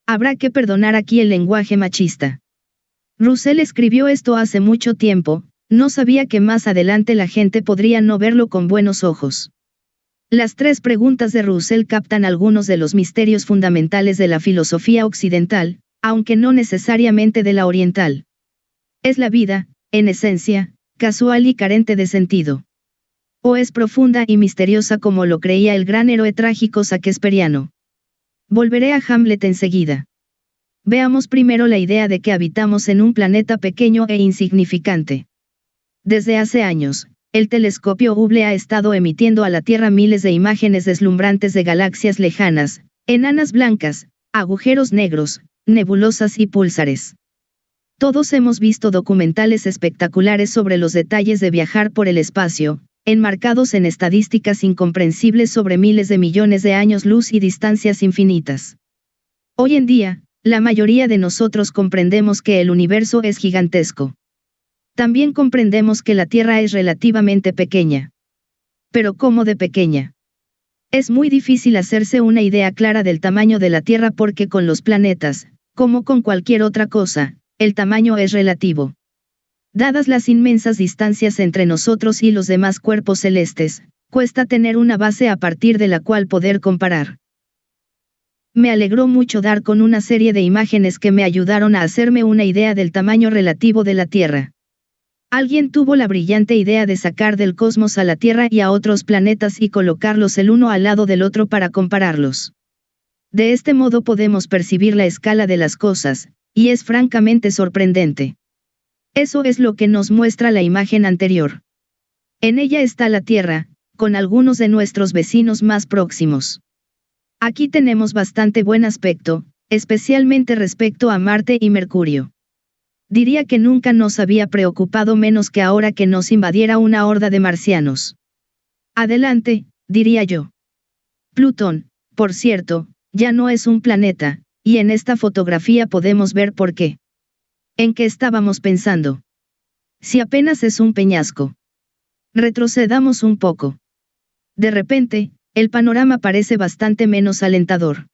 Habrá que perdonar aquí el lenguaje machista. Russell escribió esto hace mucho tiempo, no sabía que más adelante la gente podría no verlo con buenos ojos. Las 3 preguntas de Russell captan algunos de los misterios fundamentales de la filosofía occidental, aunque no necesariamente de la oriental. ¿Es la vida, en esencia, casual y carente de sentido? ¿O es profunda y misteriosa como lo creía el gran héroe trágico shakespeariano? Volveré a Hamlet enseguida. Veamos primero la idea de que habitamos en un planeta pequeño e insignificante. Desde hace años, el telescopio Hubble ha estado emitiendo a la Tierra miles de imágenes deslumbrantes de galaxias lejanas, enanas blancas, agujeros negros, nebulosas y púlsares. Todos hemos visto documentales espectaculares sobre los detalles de viajar por el espacio, enmarcados en estadísticas incomprensibles sobre miles de millones de años luz y distancias infinitas. Hoy en día, la mayoría de nosotros comprendemos que el universo es gigantesco. También comprendemos que la Tierra es relativamente pequeña. Pero ¿cómo de pequeña? Es muy difícil hacerse una idea clara del tamaño de la Tierra porque con los planetas, como con cualquier otra cosa, el tamaño es relativo. Dadas las inmensas distancias entre nosotros y los demás cuerpos celestes, cuesta tener una base a partir de la cual poder comparar. Me alegró mucho dar con una serie de imágenes que me ayudaron a hacerme una idea del tamaño relativo de la Tierra. Alguien tuvo la brillante idea de sacar del cosmos a la Tierra y a otros planetas y colocarlos el uno al lado del otro para compararlos. De este modo podemos percibir la escala de las cosas, y es francamente sorprendente. Eso es lo que nos muestra la imagen anterior. En ella está la Tierra, con algunos de nuestros vecinos más próximos. Aquí tenemos bastante buen aspecto, especialmente respecto a Marte y Mercurio. Diría que nunca nos había preocupado menos que ahora que nos invadiera una horda de marcianos. Adelante, diría yo. Plutón, por cierto, ya no es un planeta, y en esta fotografía podemos ver por qué. ¿En qué estábamos pensando? Si apenas es un peñasco. Retrocedamos un poco. De repente, el panorama parece bastante menos alentador.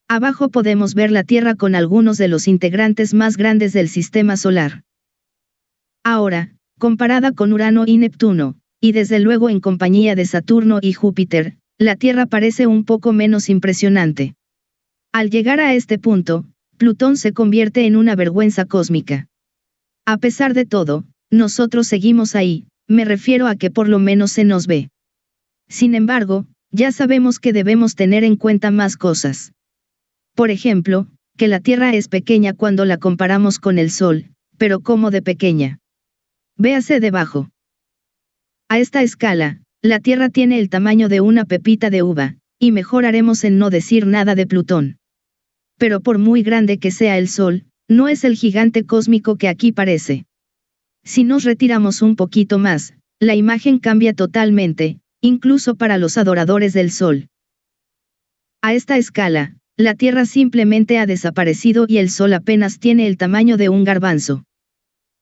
Abajo podemos ver la Tierra con algunos de los integrantes más grandes del sistema solar. Ahora, comparada con Urano y Neptuno, y desde luego en compañía de Saturno y Júpiter, la Tierra parece un poco menos impresionante. Al llegar a este punto, Plutón se convierte en una vergüenza cósmica. A pesar de todo, nosotros seguimos ahí, me refiero a que por lo menos se nos ve. Sin embargo, ya sabemos que debemos tener en cuenta más cosas. Por ejemplo, que la Tierra es pequeña cuando la comparamos con el Sol, pero ¿cómo de pequeña? Véase debajo. A esta escala, la Tierra tiene el tamaño de una pepita de uva, y mejor haremos en no decir nada de Plutón. Pero por muy grande que sea el Sol, no es el gigante cósmico que aquí parece. Si nos retiramos un poquito más, la imagen cambia totalmente, incluso para los adoradores del Sol. A esta escala, la Tierra simplemente ha desaparecido y el Sol apenas tiene el tamaño de un garbanzo.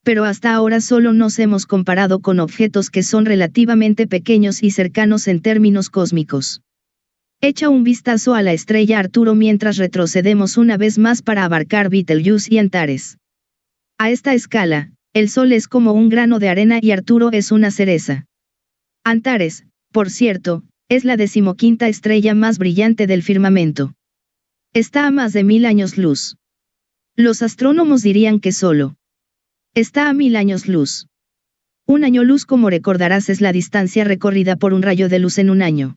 Pero hasta ahora solo nos hemos comparado con objetos que son relativamente pequeños y cercanos en términos cósmicos. Echa un vistazo a la estrella Arturo mientras retrocedemos una vez más para abarcar Betelgeuse y Antares. A esta escala, el Sol es como un grano de arena y Arturo es una cereza. Antares, por cierto, es la 15ª estrella más brillante del firmamento. Está a más de 1000 años luz. Los astrónomos dirían que solo está a 1000 años luz. Un año luz, como recordarás, es la distancia recorrida por un rayo de luz en un año.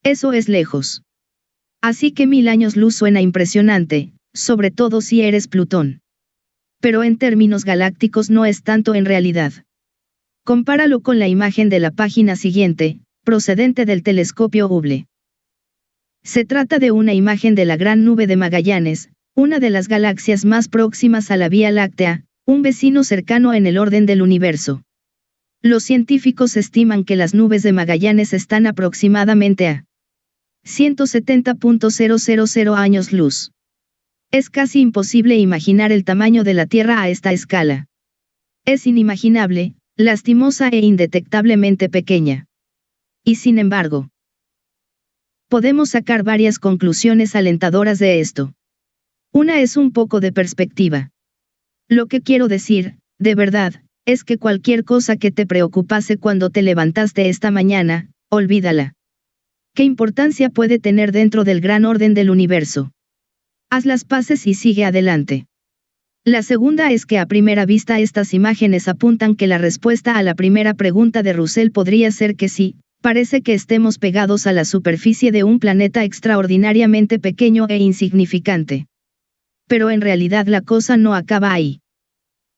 Eso es lejos. Así que 1000 años luz suena impresionante, sobre todo si eres Plutón. Pero en términos galácticos no es tanto en realidad. Compáralo con la imagen de la página siguiente, procedente del telescopio Hubble. Se trata de una imagen de la Gran Nube de Magallanes, una de las galaxias más próximas a la Vía Láctea, un vecino cercano en el orden del universo. Los científicos estiman que las nubes de Magallanes están aproximadamente a 170.000 años luz. Es casi imposible imaginar el tamaño de la Tierra a esta escala. Es inimaginable, lastimosa e indetectablemente pequeña. Y sin embargo, podemos sacar varias conclusiones alentadoras de esto. Una es un poco de perspectiva. Lo que quiero decir, de verdad, es que cualquier cosa que te preocupase cuando te levantaste esta mañana, olvídala. ¿Qué importancia puede tener dentro del gran orden del universo? Haz las paces y sigue adelante. La segunda es que a primera vista estas imágenes apuntan que la respuesta a la primera pregunta de Russell podría ser que sí, parece que estemos pegados a la superficie de un planeta extraordinariamente pequeño e insignificante. Pero en realidad la cosa no acaba ahí.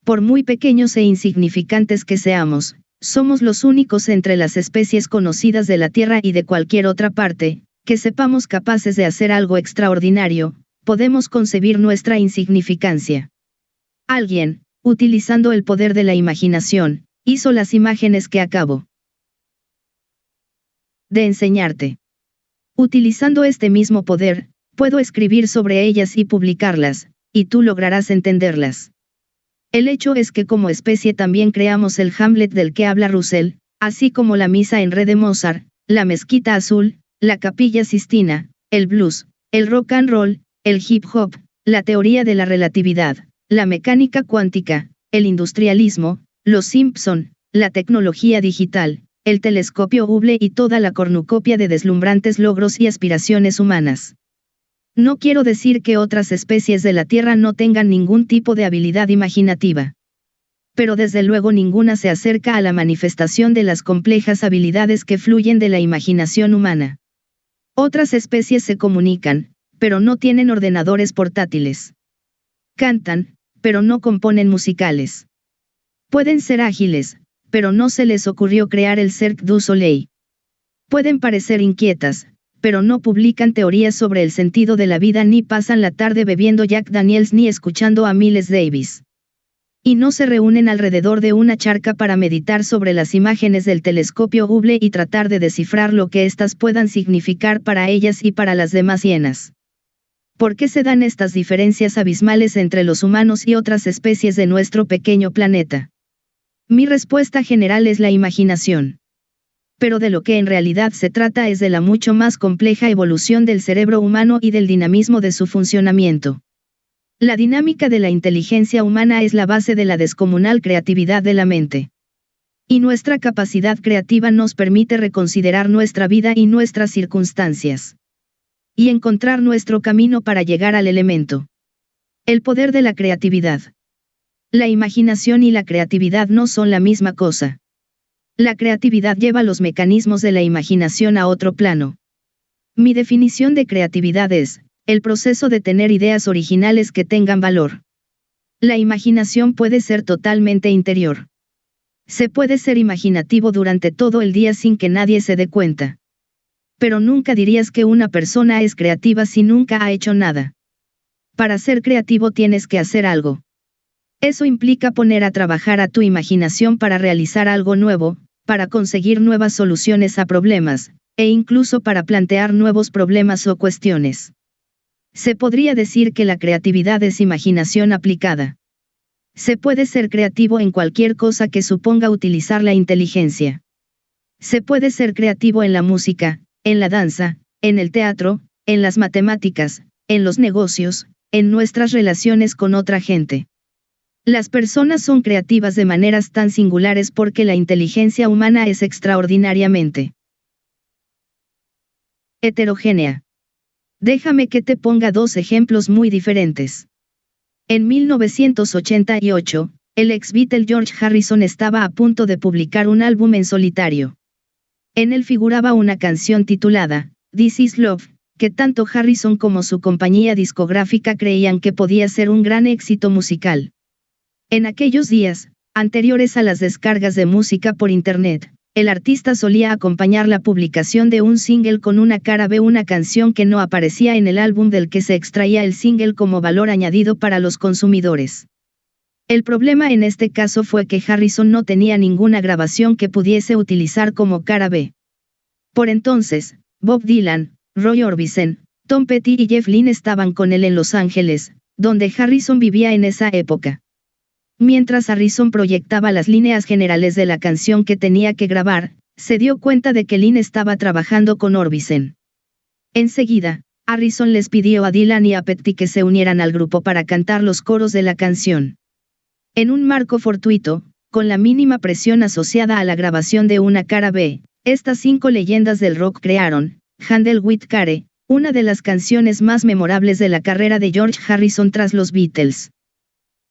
Por muy pequeños e insignificantes que seamos, somos los únicos entre las especies conocidas de la Tierra y de cualquier otra parte, que sepamos capaces de hacer algo extraordinario. Podemos concebir nuestra insignificancia. Alguien, utilizando el poder de la imaginación, hizo las imágenes que acabo de enseñarte. Utilizando este mismo poder, puedo escribir sobre ellas y publicarlas, y tú lograrás entenderlas. El hecho es que como especie también creamos el Hamlet del que habla Russell, así como la misa en re de Mozart, la mezquita azul, la capilla Sistina, el blues, el rock and roll, el hip hop, la teoría de la relatividad, la mecánica cuántica, el industrialismo, los Simpson, la tecnología digital, el telescopio Hubble y toda la cornucopia de deslumbrantes logros y aspiraciones humanas. No quiero decir que otras especies de la Tierra no tengan ningún tipo de habilidad imaginativa. Pero desde luego ninguna se acerca a la manifestación de las complejas habilidades que fluyen de la imaginación humana. Otras especies se comunican, pero no tienen ordenadores portátiles. Cantan, pero no componen musicales. Pueden ser ágiles, pero no se les ocurrió crear el Cirque du Soleil. Pueden parecer inquietas, pero no publican teorías sobre el sentido de la vida ni pasan la tarde bebiendo Jack Daniels ni escuchando a Miles Davis. Y no se reúnen alrededor de una charca para meditar sobre las imágenes del telescopio Hubble y tratar de descifrar lo que éstas puedan significar para ellas y para las demás hienas. ¿Por qué se dan estas diferencias abismales entre los humanos y otras especies de nuestro pequeño planeta? Mi respuesta general es la imaginación. Pero de lo que en realidad se trata es de la mucho más compleja evolución del cerebro humano y del dinamismo de su funcionamiento. La dinámica de la inteligencia humana es la base de la descomunal creatividad de la mente. Y nuestra capacidad creativa nos permite reconsiderar nuestra vida y nuestras circunstancias. Y encontrar nuestro camino para llegar al elemento. El poder de la creatividad. La imaginación y la creatividad no son la misma cosa. La creatividad lleva los mecanismos de la imaginación a otro plano. Mi definición de creatividad es, el proceso de tener ideas originales que tengan valor. La imaginación puede ser totalmente interior. Se puede ser imaginativo durante todo el día sin que nadie se dé cuenta. Pero nunca dirías que una persona es creativa si nunca ha hecho nada. Para ser creativo tienes que hacer algo. Eso implica poner a trabajar a tu imaginación para realizar algo nuevo, para conseguir nuevas soluciones a problemas, e incluso para plantear nuevos problemas o cuestiones. Se podría decir que la creatividad es imaginación aplicada. Se puede ser creativo en cualquier cosa que suponga utilizar la inteligencia. Se puede ser creativo en la música, en la danza, en el teatro, en las matemáticas, en los negocios, en nuestras relaciones con otra gente. Las personas son creativas de maneras tan singulares porque la inteligencia humana es extraordinariamente heterogénea. Déjame que te ponga dos ejemplos muy diferentes. En 1988, el ex Beatle George Harrison estaba a punto de publicar un álbum en solitario. En él figuraba una canción titulada This Is Love, que tanto Harrison como su compañía discográfica creían que podía ser un gran éxito musical. En aquellos días, anteriores a las descargas de música por Internet, el artista solía acompañar la publicación de un single con una cara B, una canción que no aparecía en el álbum del que se extraía el single como valor añadido para los consumidores. El problema en este caso fue que Harrison no tenía ninguna grabación que pudiese utilizar como cara B. Por entonces, Bob Dylan, Roy Orbison, Tom Petty y Jeff Lynne estaban con él en Los Ángeles, donde Harrison vivía en esa época. Mientras Harrison proyectaba las líneas generales de la canción que tenía que grabar, se dio cuenta de que Lynne estaba trabajando con Orbison. Enseguida, Harrison les pidió a Dylan y a Petty que se unieran al grupo para cantar los coros de la canción. En un marco fortuito, con la mínima presión asociada a la grabación de una cara B, estas 5 leyendas del rock crearon Handle with Care, una de las canciones más memorables de la carrera de George Harrison tras los Beatles.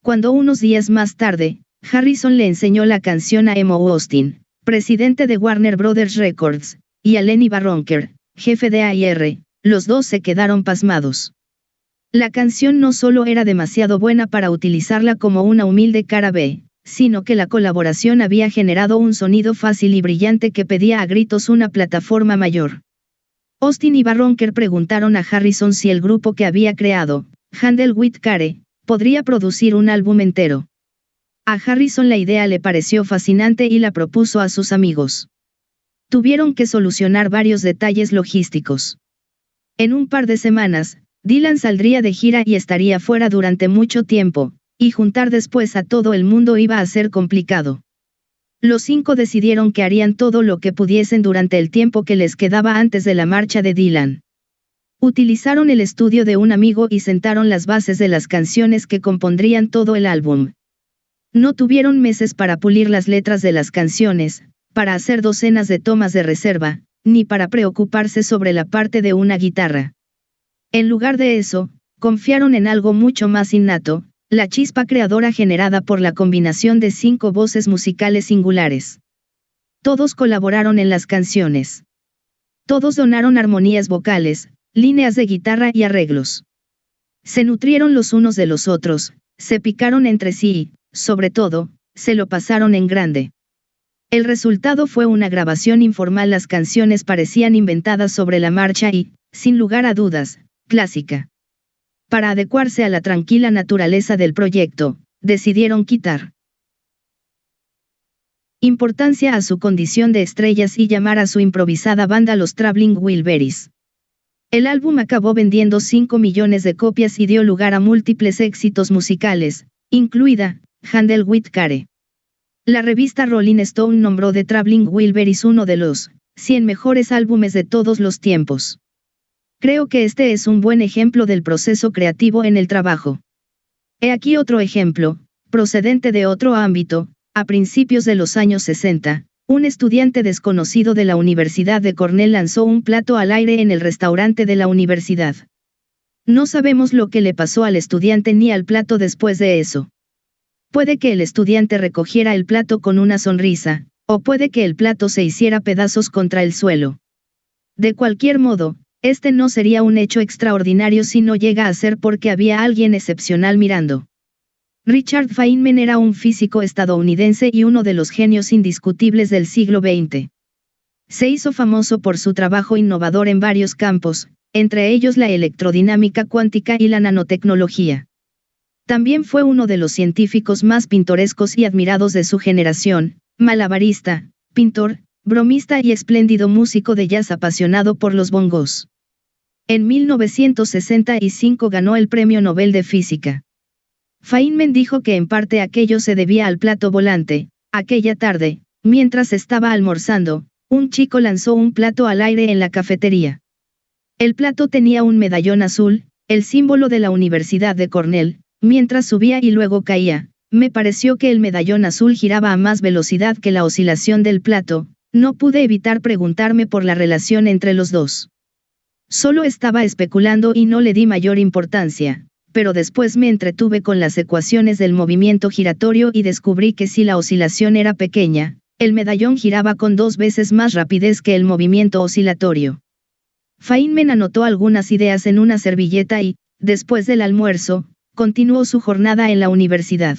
Cuando unos días más tarde, Harrison le enseñó la canción a Emo Austin, presidente de Warner Brothers Records, y a Lenny Barronker, jefe de A&R, los dos se quedaron pasmados. La canción no solo era demasiado buena para utilizarla como una humilde cara B, sino que la colaboración había generado un sonido fácil y brillante que pedía a gritos una plataforma mayor. Austin y Barronker preguntaron a Harrison si el grupo que había creado, Handle with Care, podría producir un álbum entero. A Harrison la idea le pareció fascinante y la propuso a sus amigos. Tuvieron que solucionar varios detalles logísticos. En un par de semanas, Dylan saldría de gira y estaría fuera durante mucho tiempo, y juntar después a todo el mundo iba a ser complicado. Los 5 decidieron que harían todo lo que pudiesen durante el tiempo que les quedaba antes de la marcha de Dylan. Utilizaron el estudio de un amigo y sentaron las bases de las canciones que compondrían todo el álbum. No tuvieron meses para pulir las letras de las canciones, para hacer docenas de tomas de reserva, ni para preocuparse sobre la parte de una guitarra. En lugar de eso, confiaron en algo mucho más innato, la chispa creadora generada por la combinación de 5 voces musicales singulares. Todos colaboraron en las canciones. Todos donaron armonías vocales, líneas de guitarra y arreglos. Se nutrieron los unos de los otros, se picaron entre sí y, sobre todo, se lo pasaron en grande. El resultado fue una grabación informal. Las canciones parecían inventadas sobre la marcha y, sin lugar a dudas, clásica. Para adecuarse a la tranquila naturaleza del proyecto, decidieron quitar importancia a su condición de estrellas y llamar a su improvisada banda los Traveling Wilburys. El álbum acabó vendiendo 5 millones de copias y dio lugar a múltiples éxitos musicales, incluida Handle with Care. La revista Rolling Stone nombró The Traveling Wilburys uno de los 100 mejores álbumes de todos los tiempos. Creo que este es un buen ejemplo del proceso creativo en el trabajo. He aquí otro ejemplo, procedente de otro ámbito. A principios de los años 60, un estudiante desconocido de la Universidad de Cornell lanzó un plato al aire en el restaurante de la universidad. No sabemos lo que le pasó al estudiante ni al plato después de eso. Puede que el estudiante recogiera el plato con una sonrisa, o puede que el plato se hiciera pedazos contra el suelo. De cualquier modo, este no sería un hecho extraordinario si no llega a ser porque había alguien excepcional mirando. Richard Feynman era un físico estadounidense y uno de los genios indiscutibles del siglo XX. Se hizo famoso por su trabajo innovador en varios campos, entre ellos la electrodinámica cuántica y la nanotecnología. También fue uno de los científicos más pintorescos y admirados de su generación, malabarista, pintor, bromista y espléndido músico de jazz apasionado por los bongos. En 1965 ganó el Premio Nobel de Física. Feynman dijo que en parte aquello se debía al plato volante. Aquella tarde, mientras estaba almorzando, un chico lanzó un plato al aire en la cafetería. El plato tenía un medallón azul, el símbolo de la Universidad de Cornell. Mientras subía y luego caía, me pareció que el medallón azul giraba a más velocidad que la oscilación del plato. No pude evitar preguntarme por la relación entre los dos. Solo estaba especulando y no le di mayor importancia, pero después me entretuve con las ecuaciones del movimiento giratorio y descubrí que si la oscilación era pequeña, el medallón giraba con 2 veces más rapidez que el movimiento oscilatorio. Feynman anotó algunas ideas en una servilleta y, después del almuerzo, continuó su jornada en la universidad.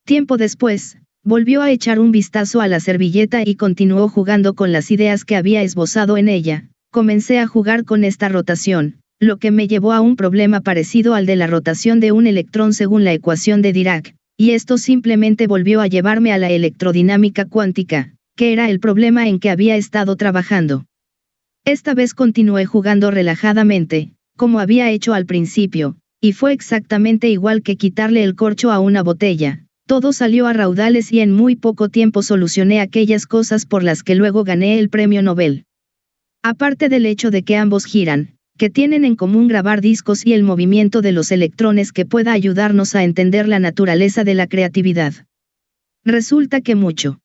Tiempo después, volvió a echar un vistazo a la servilleta y continuó jugando con las ideas que había esbozado en ella. Comencé a jugar con esta rotación, lo que me llevó a un problema parecido al de la rotación de un electrón según la ecuación de Dirac, y esto simplemente volvió a llevarme a la electrodinámica cuántica, que era el problema en que había estado trabajando. Esta vez continué jugando relajadamente, como había hecho al principio, y fue exactamente igual que quitarle el corcho a una botella. Todo salió a raudales y en muy poco tiempo solucioné aquellas cosas por las que luego gané el premio Nobel. Aparte del hecho de que ambos giran, que tienen en común grabar discos y el movimiento de los electrones que pueda ayudarnos a entender la naturaleza de la creatividad. Resulta que mucho